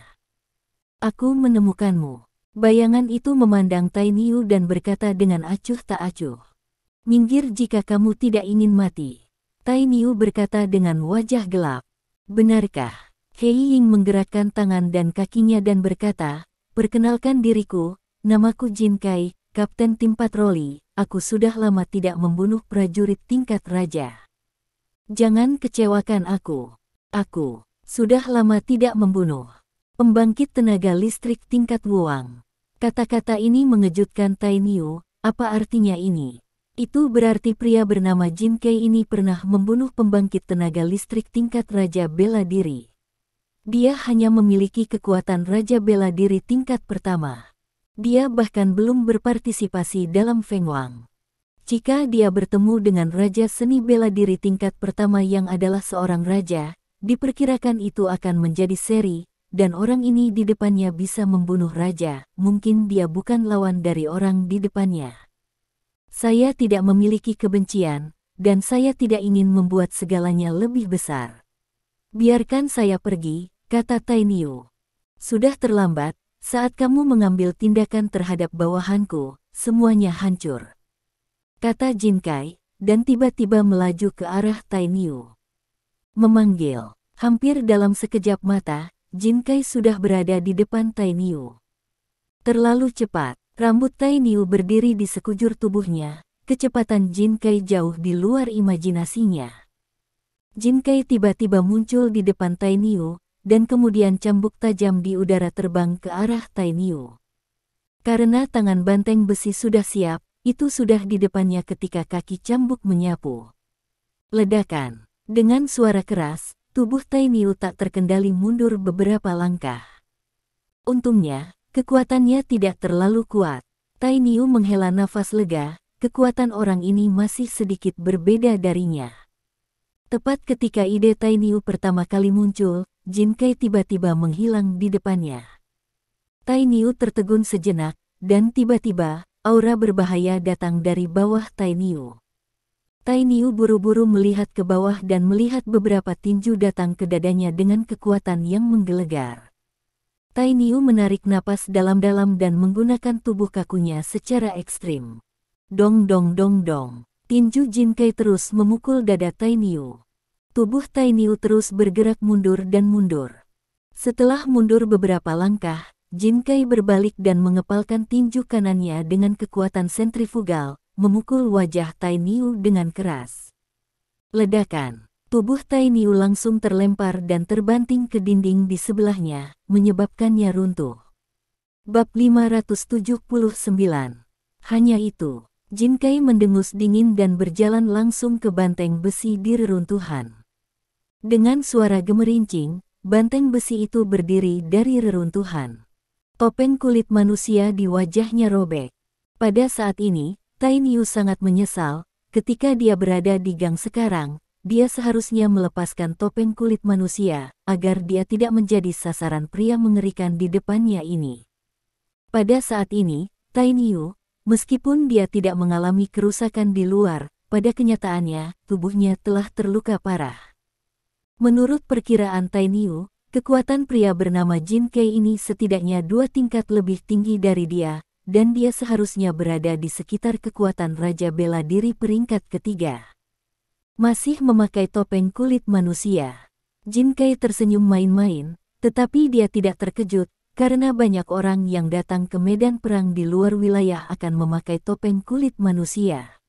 Aku menemukanmu. Bayangan itu memandang Tai Niu dan berkata dengan acuh tak acuh. Minggir jika kamu tidak ingin mati. Tai Niu berkata dengan wajah gelap. Benarkah? Hei Ying menggerakkan tangan dan kakinya dan berkata, perkenalkan diriku, namaku Jin Kai, kapten tim patroli, aku sudah lama tidak membunuh prajurit tingkat raja. Jangan kecewakan aku. Aku sudah lama tidak membunuh pembangkit tenaga listrik tingkat Wuang. Kata-kata ini mengejutkan Tai Niu, apa artinya ini? Itu berarti pria bernama Jin Kai ini pernah membunuh pembangkit tenaga listrik tingkat Raja Bela Diri. Dia hanya memiliki kekuatan Raja Bela Diri tingkat pertama. Dia bahkan belum berpartisipasi dalam Feng Wang. Jika dia bertemu dengan Raja Seni Bela Diri tingkat pertama yang adalah seorang raja, diperkirakan itu akan menjadi seri, dan orang ini di depannya bisa membunuh raja, mungkin dia bukan lawan dari orang di depannya. Saya tidak memiliki kebencian, dan saya tidak ingin membuat segalanya lebih besar. Biarkan saya pergi, kata Tai Niu. Sudah terlambat, saat kamu mengambil tindakan terhadap bawahanku, semuanya hancur. Kata Jin Kai, dan tiba-tiba melaju ke arah Tai Niu. Memanggil, hampir dalam sekejap mata, Jin Kai sudah berada di depan Tai Niu. Terlalu cepat. Rambut Tai Niu berdiri di sekujur tubuhnya, kecepatan Jin Kai jauh di luar imajinasinya. Jin Kai tiba-tiba muncul di depan Tai Niu, dan kemudian cambuk tajam di udara terbang ke arah Tai Niu. Karena tangan banteng besi sudah siap, itu sudah di depannya ketika kaki cambuk menyapu. Ledakan. Dengan suara keras, tubuh Tai Niu tak terkendali mundur beberapa langkah. Untungnya, kekuatannya tidak terlalu kuat. Tai Niu menghela nafas lega, kekuatan orang ini masih sedikit berbeda darinya. Tepat ketika ide Tai Niu pertama kali muncul, Jin Kai tiba-tiba menghilang di depannya. Tai Niu tertegun sejenak, dan tiba-tiba, aura berbahaya datang dari bawah Tai Niu. Tai Niu buru-buru melihat ke bawah dan melihat beberapa tinju datang ke dadanya dengan kekuatan yang menggelegar. Tai Niu menarik napas dalam-dalam dan menggunakan tubuh kakunya secara ekstrim. Dong dong dong dong. Tinju Jin Kai terus memukul dada Tai Niu. Tubuh Tai Niu terus bergerak mundur dan mundur. Setelah mundur beberapa langkah, Jin Kai berbalik dan mengepalkan tinju kanannya dengan kekuatan sentrifugal, memukul wajah Tai Niu dengan keras. Ledakan. Tubuh Tai Niu langsung terlempar dan terbanting ke dinding di sebelahnya, menyebabkannya runtuh. Bab 579. Hanya itu. Jin Kai mendengus dingin dan berjalan langsung ke banteng besi di reruntuhan. Dengan suara gemerincing, banteng besi itu berdiri dari reruntuhan. Topeng kulit manusia di wajahnya robek. Pada saat ini, Tai Niu sangat menyesal, ketika dia berada di gang sekarang, dia seharusnya melepaskan topeng kulit manusia, agar dia tidak menjadi sasaran pria mengerikan di depannya ini. Pada saat ini, Tai Niu, meskipun dia tidak mengalami kerusakan di luar, pada kenyataannya, tubuhnya telah terluka parah. Menurut perkiraan Tai Niu, kekuatan pria bernama Jin Kai ini setidaknya 2 tingkat lebih tinggi dari dia, dan dia seharusnya berada di sekitar kekuatan Raja Bela Diri peringkat ketiga. Masih memakai topeng kulit manusia. Jin Kai tersenyum main-main, tetapi dia tidak terkejut, karena banyak orang yang datang ke medan perang di luar wilayah akan memakai topeng kulit manusia.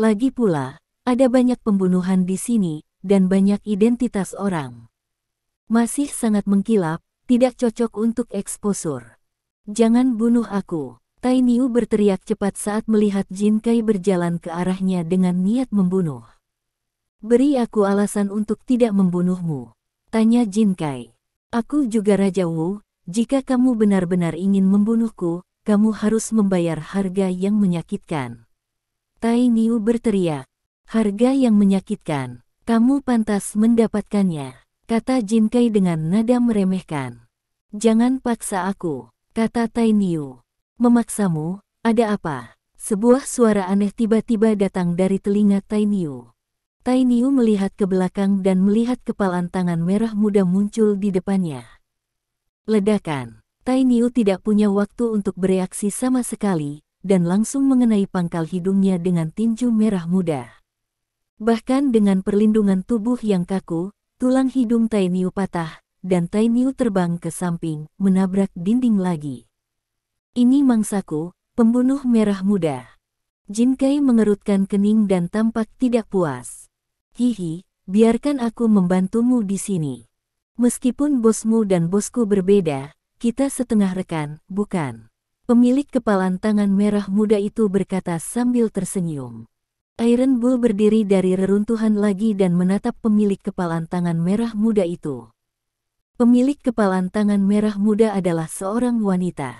Lagi pula, ada banyak pembunuhan di sini, dan banyak identitas orang. Masih sangat mengkilap, tidak cocok untuk eksposur. Jangan bunuh aku. Tai Niu berteriak cepat saat melihat Jin Kai berjalan ke arahnya dengan niat membunuh. Beri aku alasan untuk tidak membunuhmu, tanya Jin Kai. Aku juga Raja Wu. Jika kamu benar-benar ingin membunuhku, kamu harus membayar harga yang menyakitkan. Tai Niu berteriak. Harga yang menyakitkan. Kamu pantas mendapatkannya, kata Jin Kai dengan nada meremehkan. Jangan paksa aku, kata Tai Niu. Memaksamu, ada apa? Sebuah suara aneh tiba-tiba datang dari telinga Tai Niu. Tai Niu melihat ke belakang dan melihat kepalan tangan merah muda muncul di depannya. Ledakan. Tai Niu tidak punya waktu untuk bereaksi sama sekali, dan langsung mengenai pangkal hidungnya dengan tinju merah muda. Bahkan dengan perlindungan tubuh yang kaku, tulang hidung Tai Niu patah, dan Tai Niu terbang ke samping, menabrak dinding lagi. Ini mangsaku, pembunuh merah muda. Jin Kai mengerutkan kening dan tampak tidak puas. Hihi, biarkan aku membantumu di sini. Meskipun bosmu dan bosku berbeda, kita setengah rekan, bukan? Pemilik kepalan tangan merah muda itu berkata sambil tersenyum. Iron Bull berdiri dari reruntuhan lagi dan menatap pemilik kepalan tangan merah muda itu. Pemilik kepalan tangan merah muda adalah seorang wanita.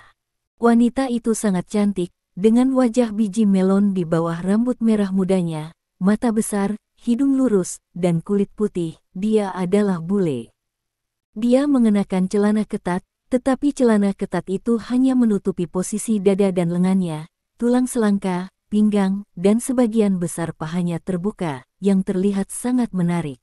Wanita itu sangat cantik, dengan wajah biji melon di bawah rambut merah mudanya, mata besar, hidung lurus, dan kulit putih. Dia adalah bule. Dia mengenakan celana ketat, tetapi celana ketat itu hanya menutupi posisi dada dan lengannya, tulang selangka, pinggang, dan sebagian besar pahanya terbuka, yang terlihat sangat menarik.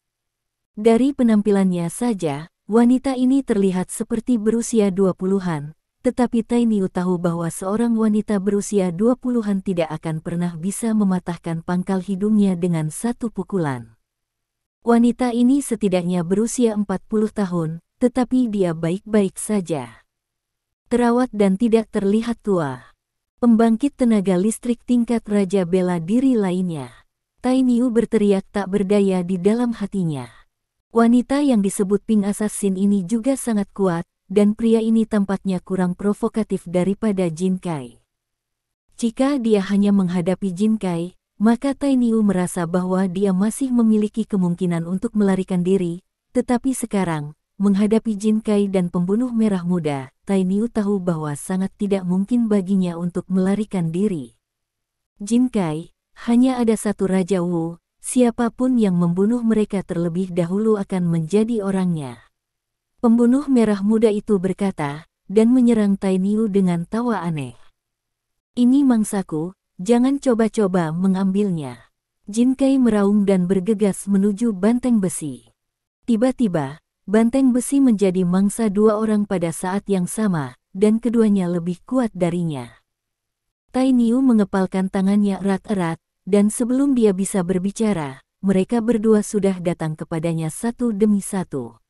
Dari penampilannya saja, wanita ini terlihat seperti berusia 20-an, tetapi Tai Niu tahu bahwa seorang wanita berusia 20-an tidak akan pernah bisa mematahkan pangkal hidungnya dengan satu pukulan. Wanita ini setidaknya berusia 40 tahun, tetapi dia baik-baik saja. Terawat dan tidak terlihat tua. Pembangkit tenaga listrik tingkat Raja Bela Diri lainnya. Tai Niu berteriak tak berdaya di dalam hatinya. Wanita yang disebut Pink Assassin ini juga sangat kuat, dan pria ini tampaknya kurang provokatif daripada Jin Kai. Jika dia hanya menghadapi Jin Kai, maka Tai Niu merasa bahwa dia masih memiliki kemungkinan untuk melarikan diri, tetapi sekarang, menghadapi Jin Kai dan pembunuh merah muda, Tai Niu tahu bahwa sangat tidak mungkin baginya untuk melarikan diri. Jin Kai, hanya ada satu Raja Wu, siapapun yang membunuh mereka terlebih dahulu akan menjadi orangnya. Pembunuh merah muda itu berkata, dan menyerang Tai Niu dengan tawa aneh. Ini mangsaku, jangan coba-coba mengambilnya. Jin Kai meraung dan bergegas menuju banteng besi. Tiba-tiba, banteng besi menjadi mangsa dua orang pada saat yang sama, dan keduanya lebih kuat darinya. Tai Niu mengepalkan tangannya erat-erat, dan sebelum dia bisa berbicara, mereka berdua sudah datang kepadanya satu demi satu.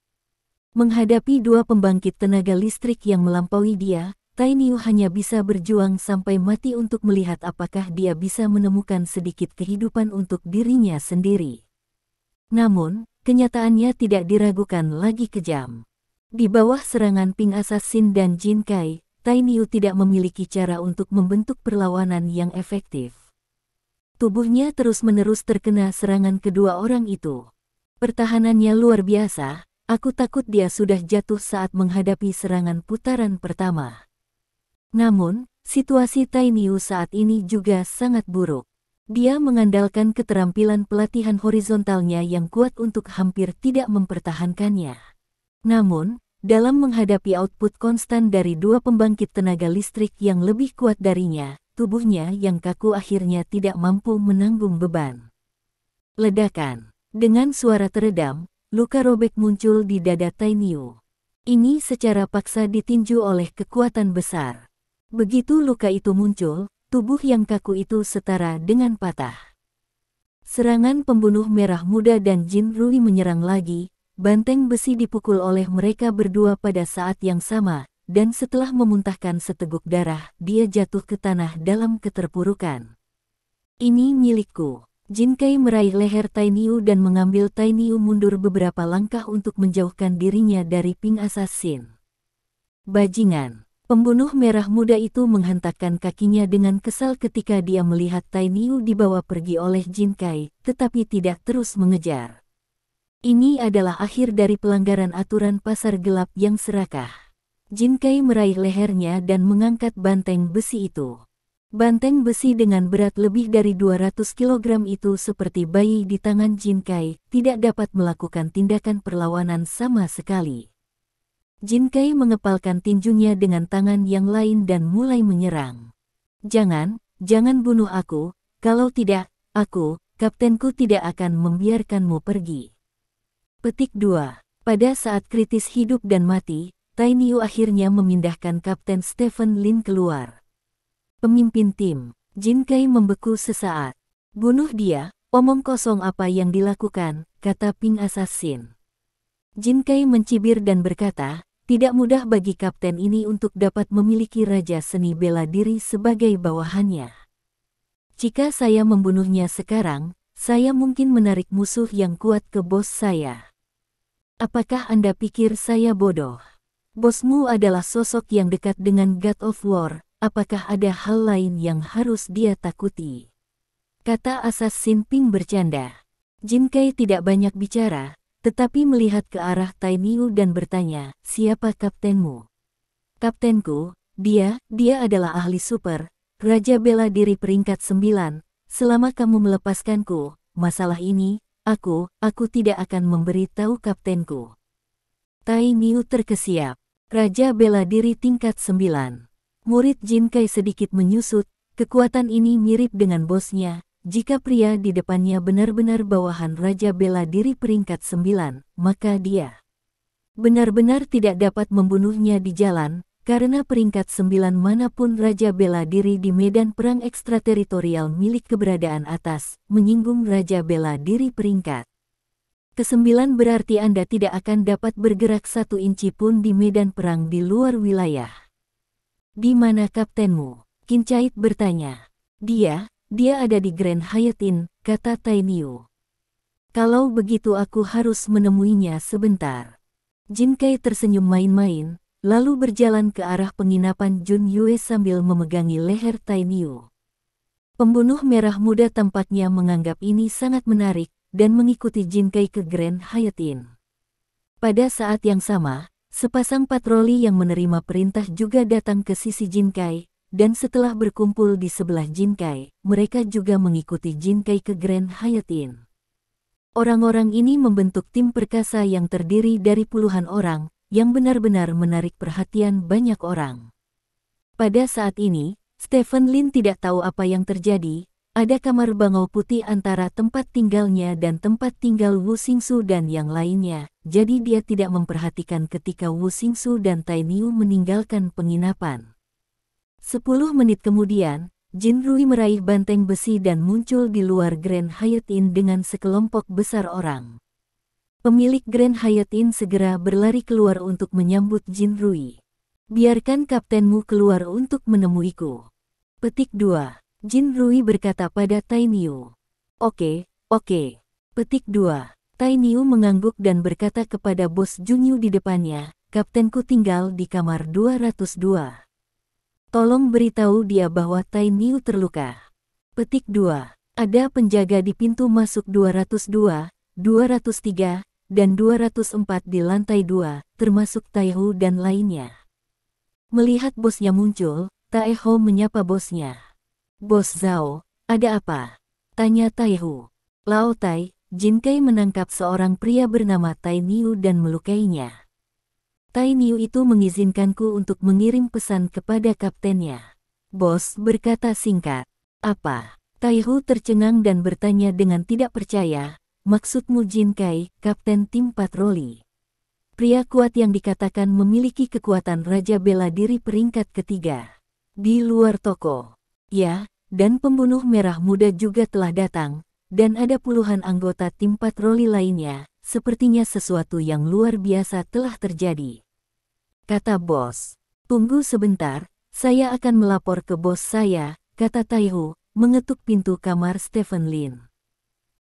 Menghadapi dua pembangkit tenaga listrik yang melampaui dia, Tai Niu hanya bisa berjuang sampai mati untuk melihat apakah dia bisa menemukan sedikit kehidupan untuk dirinya sendiri. Namun, kenyataannya tidak diragukan lagi kejam. Di bawah serangan Pink Assassin dan Jin Kai, Tai Niu tidak memiliki cara untuk membentuk perlawanan yang efektif. Tubuhnya terus-menerus terkena serangan kedua orang itu. Pertahanannya luar biasa, aku takut dia sudah jatuh saat menghadapi serangan putaran pertama. Namun, situasi Tai Niu saat ini juga sangat buruk. Dia mengandalkan keterampilan pelatihan horizontalnya yang kuat untuk hampir tidak mempertahankannya. Namun, dalam menghadapi output konstan dari dua pembangkit tenaga listrik yang lebih kuat darinya, tubuhnya yang kaku akhirnya tidak mampu menanggung beban. Ledakan. Dengan suara teredam, luka robek muncul di dada Tai Niu. Ini secara paksa ditinju oleh kekuatan besar. Begitu luka itu muncul, tubuh yang kaku itu setara dengan patah. Serangan pembunuh merah muda dan Jin Rui menyerang lagi, banteng besi dipukul oleh mereka berdua pada saat yang sama, dan setelah memuntahkan seteguk darah, dia jatuh ke tanah dalam keterpurukan. Ini milikku. Jin Kai meraih leher Tai Niu dan mengambil Tai Niu mundur beberapa langkah untuk menjauhkan dirinya dari Pink Assassin. Bajingan. Pembunuh merah muda itu menghentakkan kakinya dengan kesal ketika dia melihat Tai Niu dibawa pergi oleh Jin Kai, tetapi tidak terus mengejar. Ini adalah akhir dari pelanggaran aturan pasar gelap yang serakah. Jin Kai meraih lehernya dan mengangkat banteng besi itu. Banteng besi dengan berat lebih dari 200 kg itu seperti bayi di tangan Jin Kai, tidak dapat melakukan tindakan perlawanan sama sekali. Jin Kai mengepalkan tinjunya dengan tangan yang lain dan mulai menyerang. Jangan bunuh aku, kalau tidak, kaptenku tidak akan membiarkanmu pergi. Petik 2. Pada saat kritis hidup dan mati, Tai Niu akhirnya memindahkan Kapten Stephen Lin keluar. Pemimpin tim, Jin Kai membeku sesaat. Bunuh dia, omong kosong apa yang dilakukan, kata Pink Assassin. Jin Kai mencibir dan berkata, tidak mudah bagi kapten ini untuk dapat memiliki raja seni bela diri sebagai bawahannya. Jika saya membunuhnya sekarang, saya mungkin menarik musuh yang kuat ke bos saya. Apakah Anda pikir saya bodoh? Bosmu adalah sosok yang dekat dengan God of War, apakah ada hal lain yang harus dia takuti? Kata Assassin Pink bercanda. Jin Kai tidak banyak bicara, tetapi melihat ke arah Tai Niu dan bertanya, siapa kaptenmu? Kaptenku, dia adalah ahli super, Raja Bela Diri peringkat 9, selama kamu melepaskanku, masalah ini, aku tidak akan memberi tahu kaptenku. Tai Niu terkesiap, Raja Bela Diri tingkat 9. Murid Jin Kai sedikit menyusut, kekuatan ini mirip dengan bosnya. Jika pria di depannya benar-benar bawahan Raja Bela Diri peringkat 9, maka dia benar-benar tidak dapat membunuhnya di jalan, karena peringkat 9 manapun Raja Bela Diri di medan perang ekstrateritorial milik keberadaan atas, menyinggung Raja Bela Diri peringkat ke-9 berarti Anda tidak akan dapat bergerak 1 inci pun di medan perang di luar wilayah. Di mana kaptenmu? Kincait bertanya. Dia ada di Grand Hyatt Inn, kata Tai Niu. Kalau begitu aku harus menemuinya sebentar. Jin Kai tersenyum main-main, lalu berjalan ke arah penginapan Jun Yue sambil memegangi leher Tai Niu. Pembunuh merah muda tampaknya menganggap ini sangat menarik, dan mengikuti Jin Kai ke Grand Hyatt Inn. Pada saat yang sama, sepasang patroli yang menerima perintah juga datang ke sisi Jin Kai, dan setelah berkumpul di sebelah Jin Kai, mereka juga mengikuti Jin Kai ke Grand Hyatt Inn. Orang-orang ini membentuk tim perkasa yang terdiri dari puluhan orang, yang benar-benar menarik perhatian banyak orang. Pada saat ini, Stephen Lin tidak tahu apa yang terjadi. Ada kamar bangau putih antara tempat tinggalnya dan tempat tinggal Wu Xingsu dan yang lainnya, jadi dia tidak memperhatikan ketika Wu Xingsu dan Tai Niu meninggalkan penginapan. 10 menit kemudian, Jin Rui meraih banteng besi dan muncul di luar Grand Hyatt Inn dengan sekelompok besar orang. Pemilik Grand Hyatt Inn segera berlari keluar untuk menyambut Jin Rui. Biarkan kaptenmu keluar untuk menemuiku. Petik 2. Jin Rui berkata pada Tai Niu. Oke. Petik 2. Tai Niu mengangguk dan berkata kepada bos Junyu di depannya, kaptenku tinggal di kamar 202. Tolong beritahu dia bahwa Tai Niu terluka. Petik 2. Ada penjaga di pintu masuk 202, 203, dan 204 di lantai 2, termasuk Taihu dan lainnya. Melihat bosnya muncul, Taihu menyapa bosnya. Bos Zhao, ada apa? Tanya Taihu. Lao Tai, Jin Kai menangkap seorang pria bernama Tai Niu dan melukainya. Tai Niu itu mengizinkanku untuk mengirim pesan kepada kaptennya. Bos berkata singkat. Apa? Taihu tercengang dan bertanya dengan tidak percaya. Maksudmu Jin Kai, kapten tim patroli? Pria kuat yang dikatakan memiliki kekuatan raja bela diri peringkat ketiga. Di luar toko. Ya, dan pembunuh merah muda juga telah datang, dan ada puluhan anggota tim patroli lainnya. Sepertinya sesuatu yang luar biasa telah terjadi. Kata bos. Tunggu sebentar, saya akan melapor ke bos saya, kata Taihu, mengetuk pintu kamar Stephen Lin.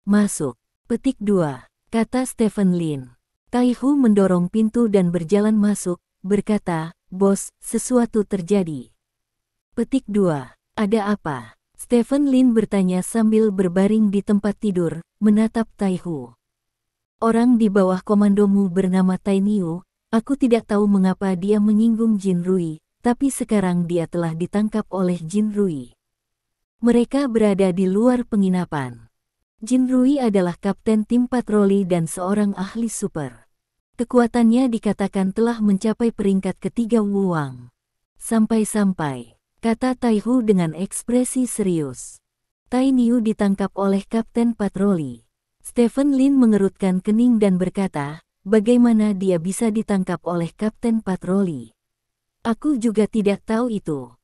Masuk. Petik 2. Kata Stephen Lin. Taihu mendorong pintu dan berjalan masuk, berkata, bos, sesuatu terjadi. Petik 2. Ada apa? Stephen Lin bertanya sambil berbaring di tempat tidur, menatap Taihu. Orang di bawah komandomu bernama Tai Niu, aku tidak tahu mengapa dia menyinggung Jin Rui, tapi sekarang dia telah ditangkap oleh Jin Rui. Mereka berada di luar penginapan. Jin Rui adalah kapten tim patroli dan seorang ahli super. Kekuatannya dikatakan telah mencapai peringkat ketiga Wuwang. Sampai-sampai, kata Taihu dengan ekspresi serius. Tai Niu ditangkap oleh kapten patroli. Stephen Lin mengerutkan kening dan berkata, bagaimana dia bisa ditangkap oleh kapten patroli? Aku juga tidak tahu itu.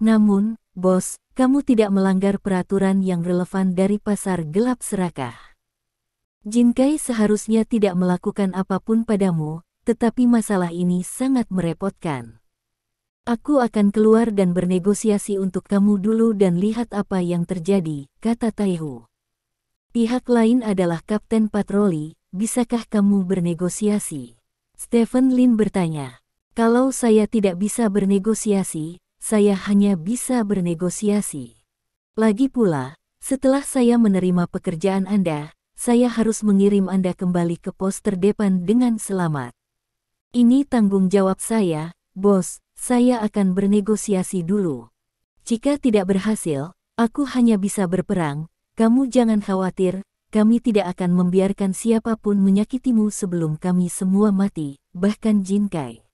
Namun, bos, kamu tidak melanggar peraturan yang relevan dari pasar gelap serakah. Jin Kai seharusnya tidak melakukan apapun padamu, tetapi masalah ini sangat merepotkan. Aku akan keluar dan bernegosiasi untuk kamu dulu dan lihat apa yang terjadi, kata Taihu. Pihak lain adalah kapten patroli, bisakah kamu bernegosiasi? Stephen Lin bertanya. Kalau saya tidak bisa bernegosiasi, saya hanya bisa bernegosiasi. Lagi pula, setelah saya menerima pekerjaan Anda, saya harus mengirim Anda kembali ke pos terdepan dengan selamat. Ini tanggung jawab saya, bos, saya akan bernegosiasi dulu. Jika tidak berhasil, aku hanya bisa berperang. Kamu jangan khawatir, kami tidak akan membiarkan siapapun menyakitimu sebelum kami semua mati, bahkan Jin Kai.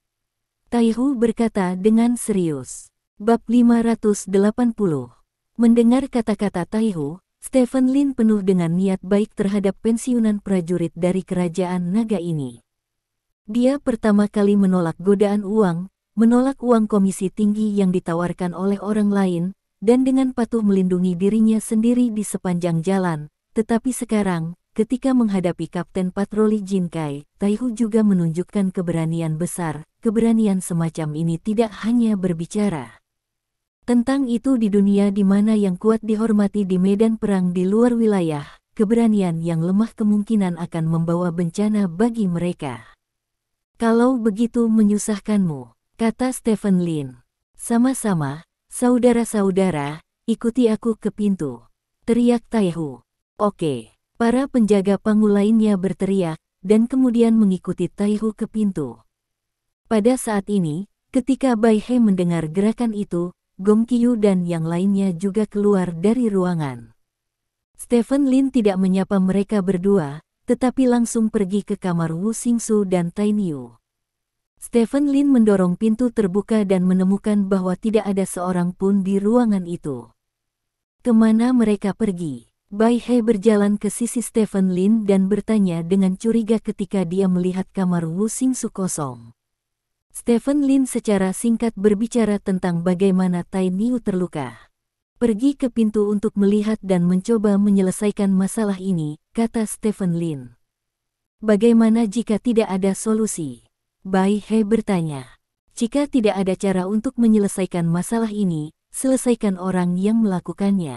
Taihu berkata dengan serius. Bab 580. Mendengar kata-kata Taihu, Stephen Lin penuh dengan niat baik terhadap pensiunan prajurit dari kerajaan naga ini. Dia pertama kali menolak godaan uang, menolak uang komisi tinggi yang ditawarkan oleh orang lain, dan dengan patuh melindungi dirinya sendiri di sepanjang jalan. Tetapi sekarang, ketika menghadapi kapten patroli Jin Kai, Taihu juga menunjukkan keberanian besar. Keberanian semacam ini tidak hanya berbicara. Tentang itu di dunia di mana yang kuat dihormati di medan perang di luar wilayah, keberanian yang lemah kemungkinan akan membawa bencana bagi mereka. Kalau begitu menyusahkanmu, kata Stephen Lin. Sama-sama, saudara-saudara, ikuti aku ke pintu, teriak Taihu. Oke, para penjaga pangu lainnya berteriak, dan kemudian mengikuti Taihu ke pintu. Pada saat ini, ketika Bai He mendengar gerakan itu, Gong Qiu dan yang lainnya juga keluar dari ruangan. Stephen Lin tidak menyapa mereka berdua, tetapi langsung pergi ke kamar Wu Xingsu dan Tai Niu. Stephen Lin mendorong pintu terbuka dan menemukan bahwa tidak ada seorang pun di ruangan itu. Kemana mereka pergi? Bai He berjalan ke sisi Stephen Lin dan bertanya dengan curiga ketika dia melihat kamar Wu Xingsu kosong. Stephen Lin secara singkat berbicara tentang bagaimana Tai Niu terluka. Pergi ke pintu untuk melihat dan mencoba menyelesaikan masalah ini, kata Stephen Lin. Bagaimana jika tidak ada solusi? Bai He bertanya. Jika tidak ada cara untuk menyelesaikan masalah ini, selesaikan orang yang melakukannya.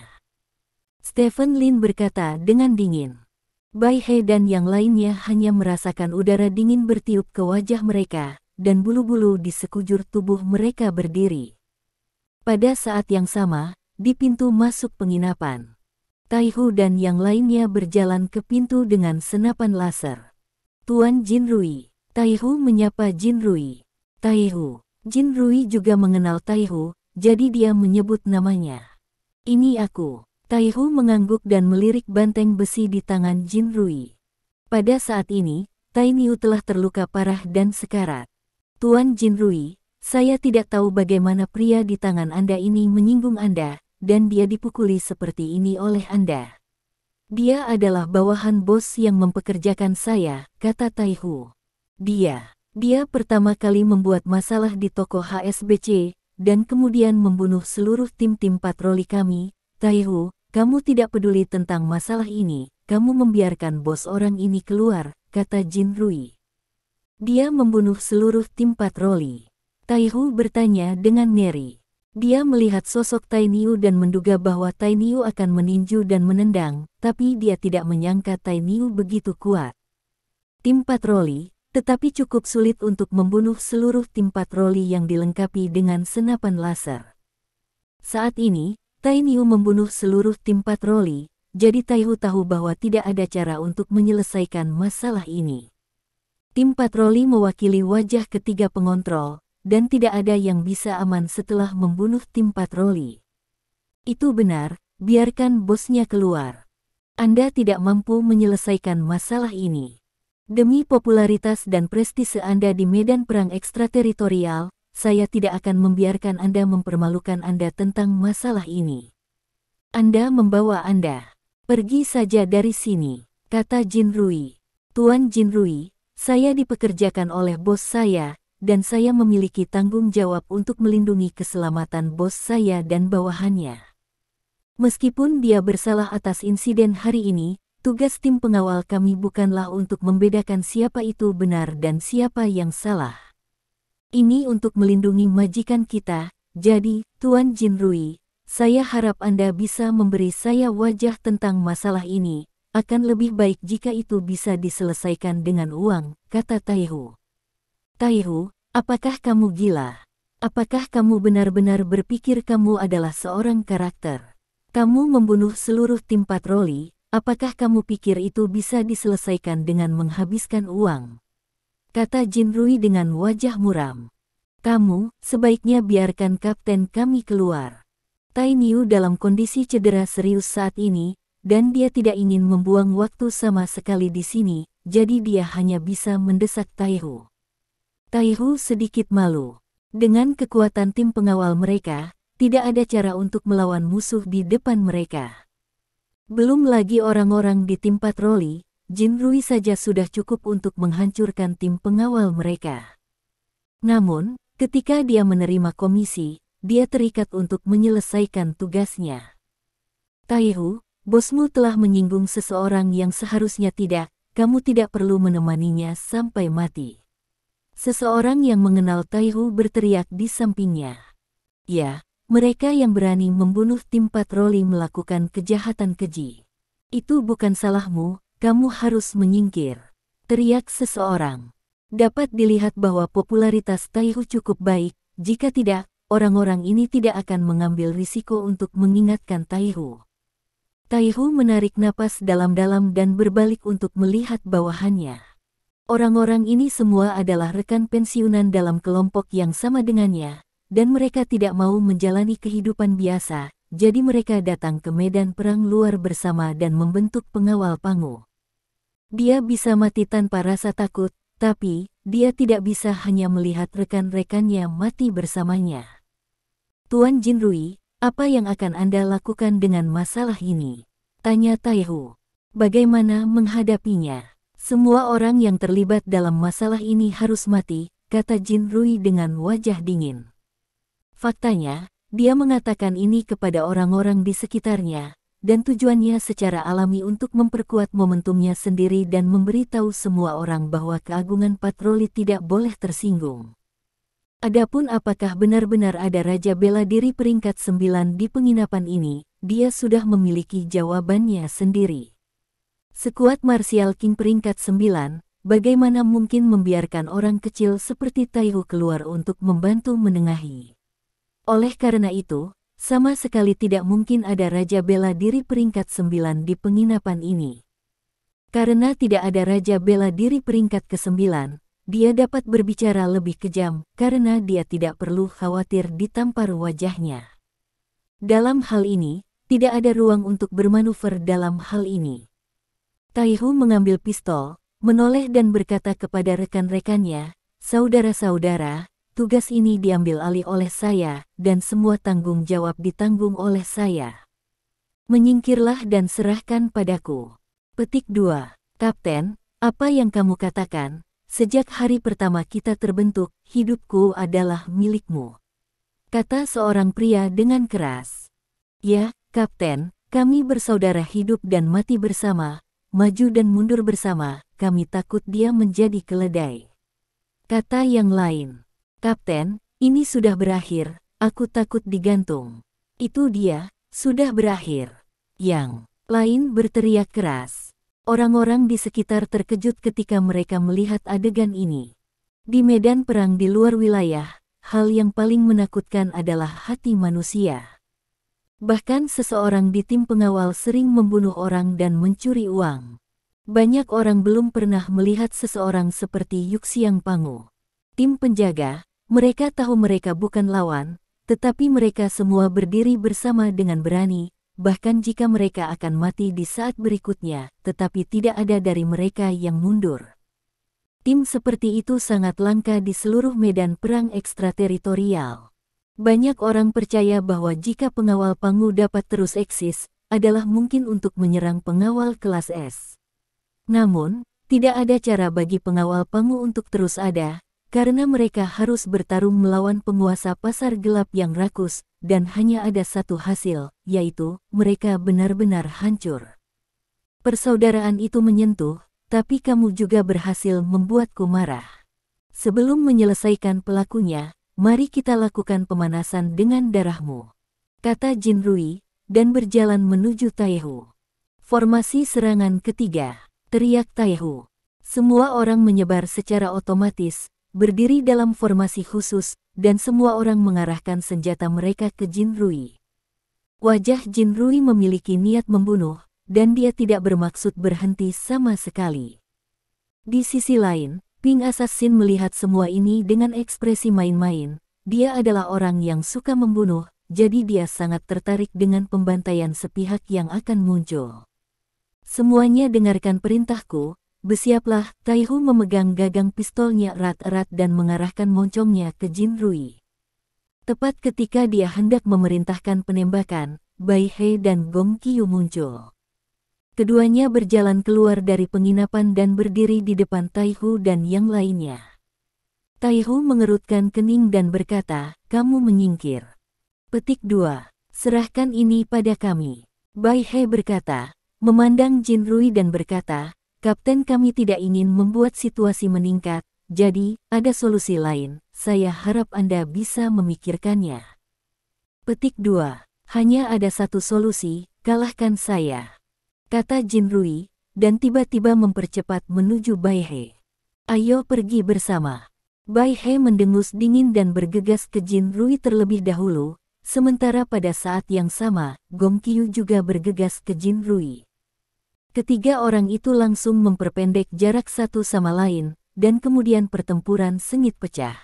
Stephen Lin berkata dengan dingin. Bai He dan yang lainnya hanya merasakan udara dingin bertiup ke wajah mereka, dan bulu-bulu di sekujur tubuh mereka berdiri. Pada saat yang sama, di pintu masuk penginapan, Taihu dan yang lainnya berjalan ke pintu dengan senapan laser. Tuan Jin Rui. Taihu menyapa Jin Rui. Taihu. Jin Rui juga mengenal Taihu, jadi dia menyebut namanya. Ini aku. Taihu mengangguk dan melirik banteng besi di tangan Jin Rui. Pada saat ini, Tai Niu telah terluka parah dan sekarat. Tuan Jin Rui, saya tidak tahu bagaimana pria di tangan Anda ini menyinggung Anda, dan dia dipukuli seperti ini oleh Anda. Dia adalah bawahan bos yang mempekerjakan saya, kata Taihu. Dia pertama kali membuat masalah di toko HSBC, dan kemudian membunuh seluruh tim-tim patroli kami. Taihu, kamu tidak peduli tentang masalah ini, kamu membiarkan bos orang ini keluar, kata Jin Rui. Dia membunuh seluruh tim patroli. Taihu bertanya dengan ngeri. Dia melihat sosok Tai Niu dan menduga bahwa Tai Niu akan meninju dan menendang, tapi dia tidak menyangka Tai Niu begitu kuat. Tim patroli, tetapi cukup sulit untuk membunuh seluruh tim patroli yang dilengkapi dengan senapan laser. Saat ini, Tai Niu membunuh seluruh tim patroli, jadi Taihu tahu bahwa tidak ada cara untuk menyelesaikan masalah ini. Tim patroli mewakili wajah ketiga pengontrol, dan tidak ada yang bisa aman setelah membunuh tim patroli. Itu benar, biarkan bosnya keluar. Anda tidak mampu menyelesaikan masalah ini. Demi popularitas dan prestise Anda di medan perang ekstrateritorial, saya tidak akan membiarkan Anda mempermalukan Anda tentang masalah ini. Anda membawa Anda. Pergi saja dari sini, kata Jin Rui. Tuan Jin Rui, saya dipekerjakan oleh bos saya, dan saya memiliki tanggung jawab untuk melindungi keselamatan bos saya dan bawahannya. Meskipun dia bersalah atas insiden hari ini, tugas tim pengawal kami bukanlah untuk membedakan siapa itu benar dan siapa yang salah. Ini untuk melindungi majikan kita, jadi, Tuan Jin Rui, saya harap Anda bisa memberi saya wajah tentang masalah ini. Akan lebih baik jika itu bisa diselesaikan dengan uang, kata Taihu. Taihu, apakah kamu gila? Apakah kamu benar-benar berpikir kamu adalah seorang karakter? Kamu membunuh seluruh tim patroli, apakah kamu pikir itu bisa diselesaikan dengan menghabiskan uang? Kata Jin Rui dengan wajah muram. Kamu, sebaiknya biarkan kapten kami keluar. Tai Niu dalam kondisi cedera serius saat ini, dan dia tidak ingin membuang waktu sama sekali di sini, jadi dia hanya bisa mendesak Taihu. Taihu sedikit malu. Dengan kekuatan tim pengawal mereka, tidak ada cara untuk melawan musuh di depan mereka. Belum lagi orang-orang di tim patroli, Jin Rui saja sudah cukup untuk menghancurkan tim pengawal mereka. Namun, ketika dia menerima komisi, dia terikat untuk menyelesaikan tugasnya. Taihu, bosmu telah menyinggung seseorang yang seharusnya tidak, kamu tidak perlu menemaninya sampai mati. Seseorang yang mengenal Taihu berteriak di sampingnya. Ya, Mereka yang berani membunuh tim patroli melakukan kejahatan keji. Itu bukan salahmu, kamu harus menyingkir. Teriak seseorang. Dapat dilihat bahwa popularitas Taihu cukup baik, jika tidak, orang-orang ini tidak akan mengambil risiko untuk mengingatkan Taihu. Taihu menarik napas dalam-dalam dan berbalik untuk melihat bawahannya. Orang-orang ini semua adalah rekan pensiunan dalam kelompok yang sama dengannya, dan mereka tidak mau menjalani kehidupan biasa, jadi mereka datang ke medan perang luar bersama dan membentuk pengawal Pangu. Dia bisa mati tanpa rasa takut, tapi dia tidak bisa hanya melihat rekan-rekannya mati bersamanya. Tuan Jinrui, apa yang akan Anda lakukan dengan masalah ini? Tanya Taihu. Bagaimana menghadapinya? Semua orang yang terlibat dalam masalah ini harus mati, kata Jinrui dengan wajah dingin. Faktanya, dia mengatakan ini kepada orang-orang di sekitarnya, dan tujuannya secara alami untuk memperkuat momentumnya sendiri dan memberitahu semua orang bahwa keagungan patroli tidak boleh tersinggung. Adapun apakah benar-benar ada Raja Bela Diri peringkat 9 di penginapan ini, dia sudah memiliki jawabannya sendiri. Sekuat Martial King peringkat 9, bagaimana mungkin membiarkan orang kecil seperti Taihu keluar untuk membantu menengahi? Oleh karena itu, sama sekali tidak mungkin ada Raja Bela Diri peringkat 9 di penginapan ini. Karena tidak ada Raja Bela Diri peringkat ke-9, dia dapat berbicara lebih kejam karena dia tidak perlu khawatir ditampar wajahnya. Dalam hal ini, tidak ada ruang untuk bermanuver dalam hal ini. Taihu mengambil pistol, menoleh dan berkata kepada rekan-rekannya, "Saudara-saudara, tugas ini diambil alih oleh saya, dan semua tanggung jawab ditanggung oleh saya. Menyingkirlah dan serahkan padaku." Petik 2. Kapten, apa yang kamu katakan? Sejak hari pertama kita terbentuk, hidupku adalah milikmu, kata seorang pria dengan keras. Ya, Kapten, kami bersaudara hidup dan mati bersama, maju dan mundur bersama, kami takut dia menjadi keledai, kata yang lain. Kapten, ini sudah berakhir, aku takut digantung. Itu dia, sudah berakhir. Yang lain berteriak keras. Orang-orang di sekitar terkejut ketika mereka melihat adegan ini. Di medan perang di luar wilayah, hal yang paling menakutkan adalah hati manusia. Bahkan seseorang di tim pengawal sering membunuh orang dan mencuri uang. Banyak orang belum pernah melihat seseorang seperti Yuxiang Pangu. Tim penjaga, mereka tahu mereka bukan lawan, tetapi mereka semua berdiri bersama dengan berani, bahkan jika mereka akan mati di saat berikutnya, tetapi tidak ada dari mereka yang mundur. Tim seperti itu sangat langka di seluruh medan perang ekstrateritorial. Banyak orang percaya bahwa jika pengawal Pangu dapat terus eksis, adalah mungkin untuk menyerang pengawal kelas S. Namun, tidak ada cara bagi pengawal Pangu untuk terus ada, karena mereka harus bertarung melawan penguasa pasar gelap yang rakus, dan hanya ada satu hasil, yaitu mereka benar-benar hancur. Persaudaraan itu menyentuh, tapi kamu juga berhasil membuatku marah. Sebelum menyelesaikan pelakunya, mari kita lakukan pemanasan dengan darahmu, kata Jinrui, dan berjalan menuju Taihu. Formasi serangan ketiga, teriak Taihu. Semua orang menyebar secara otomatis, berdiri dalam formasi khusus, dan semua orang mengarahkan senjata mereka ke Jinrui. Wajah Jinrui memiliki niat membunuh, dan dia tidak bermaksud berhenti sama sekali. Di sisi lain, Ping Assassin melihat semua ini dengan ekspresi main-main. Dia adalah orang yang suka membunuh, jadi dia sangat tertarik dengan pembantaian sepihak yang akan muncul. Semuanya dengarkan perintahku. Bersiaplah, Taihu memegang gagang pistolnya erat-erat dan mengarahkan moncongnya ke Jinrui. Tepat ketika dia hendak memerintahkan penembakan, Bai He dan Gong Qiu muncul. Keduanya berjalan keluar dari penginapan dan berdiri di depan Taihu dan yang lainnya. Taihu mengerutkan kening dan berkata, "Kamu menyingkir." Petik 2. Serahkan ini pada kami. Bai He berkata, memandang Jinrui dan berkata, "Kapten, kami tidak ingin membuat situasi meningkat, jadi ada solusi lain, saya harap Anda bisa memikirkannya." Petik 2. Hanya ada satu solusi, kalahkan saya, kata Jin Rui, dan tiba-tiba mempercepat menuju Bai He. Ayo pergi bersama. Bai He mendengus dingin dan bergegas ke Jin Rui terlebih dahulu, sementara pada saat yang sama, Gong Qiu juga bergegas ke Jin Rui. Ketiga orang itu langsung memperpendek jarak satu sama lain, dan kemudian pertempuran sengit pecah.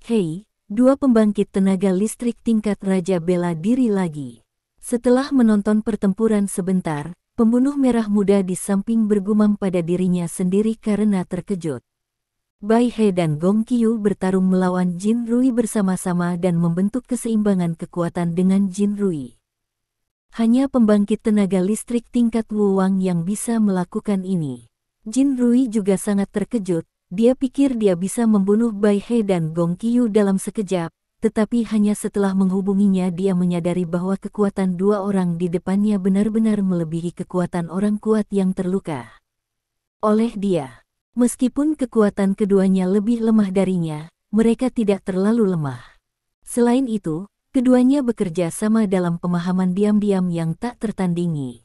Hei, dua pembangkit tenaga listrik tingkat raja bela diri lagi. Setelah menonton pertempuran sebentar, pembunuh merah muda di samping bergumam pada dirinya sendiri karena terkejut. Bai He dan Gong Qiu bertarung melawan Jin Rui bersama-sama dan membentuk keseimbangan kekuatan dengan Jin Rui. Hanya pembangkit tenaga listrik tingkat Wuwang yang bisa melakukan ini. Jin Rui juga sangat terkejut, dia pikir dia bisa membunuh Bai He dan Gong Qiu dalam sekejap, tetapi hanya setelah menghubunginya dia menyadari bahwa kekuatan dua orang di depannya benar-benar melebihi kekuatan orang kuat yang terluka oleh dia. Meskipun kekuatan keduanya lebih lemah darinya, mereka tidak terlalu lemah. Selain itu, keduanya bekerja sama dalam pemahaman diam-diam yang tak tertandingi.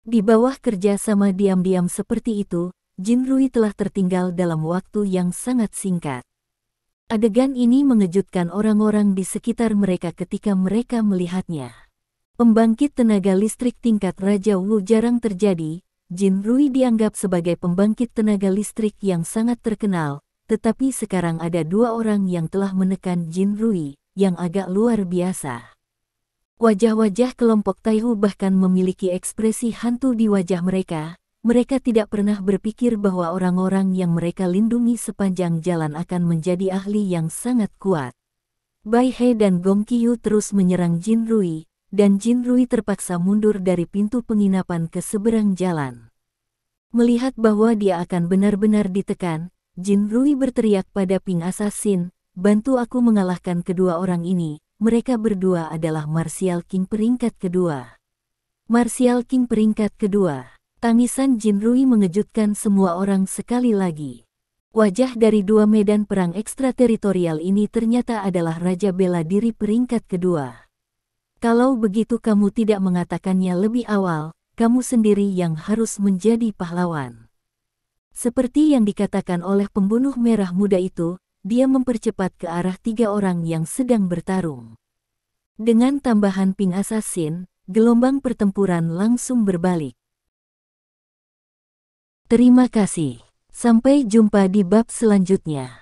Di bawah kerja sama diam-diam seperti itu, Jin Rui telah tertinggal dalam waktu yang sangat singkat. Adegan ini mengejutkan orang-orang di sekitar mereka ketika mereka melihatnya. Pembangkit tenaga listrik tingkat Raja Wu jarang terjadi. Jin Rui dianggap sebagai pembangkit tenaga listrik yang sangat terkenal, tetapi sekarang ada dua orang yang telah menekan Jin Rui, yang agak luar biasa. Wajah-wajah kelompok Taihu bahkan memiliki ekspresi hantu di wajah mereka. Mereka tidak pernah berpikir bahwa orang-orang yang mereka lindungi sepanjang jalan akan menjadi ahli yang sangat kuat. Bai He dan Gong Qiu terus menyerang Jin Rui, dan Jin Rui terpaksa mundur dari pintu penginapan ke seberang jalan. Melihat bahwa dia akan benar-benar ditekan, Jin Rui berteriak pada Ping Assassin, "Bantu aku mengalahkan kedua orang ini, mereka berdua adalah Martial King peringkat kedua." Martial King peringkat kedua. Tangisan Jin Rui mengejutkan semua orang sekali lagi. Wajah dari dua medan perang ekstrateritorial ini ternyata adalah Raja Bela Diri peringkat kedua. Kalau begitu kamu tidak mengatakannya lebih awal, kamu sendiri yang harus menjadi pahlawan. Seperti yang dikatakan oleh pembunuh merah muda itu, dia mempercepat ke arah tiga orang yang sedang bertarung. Dengan tambahan Ping Assassin, gelombang pertempuran langsung berbalik. Terima kasih. Sampai jumpa di bab selanjutnya.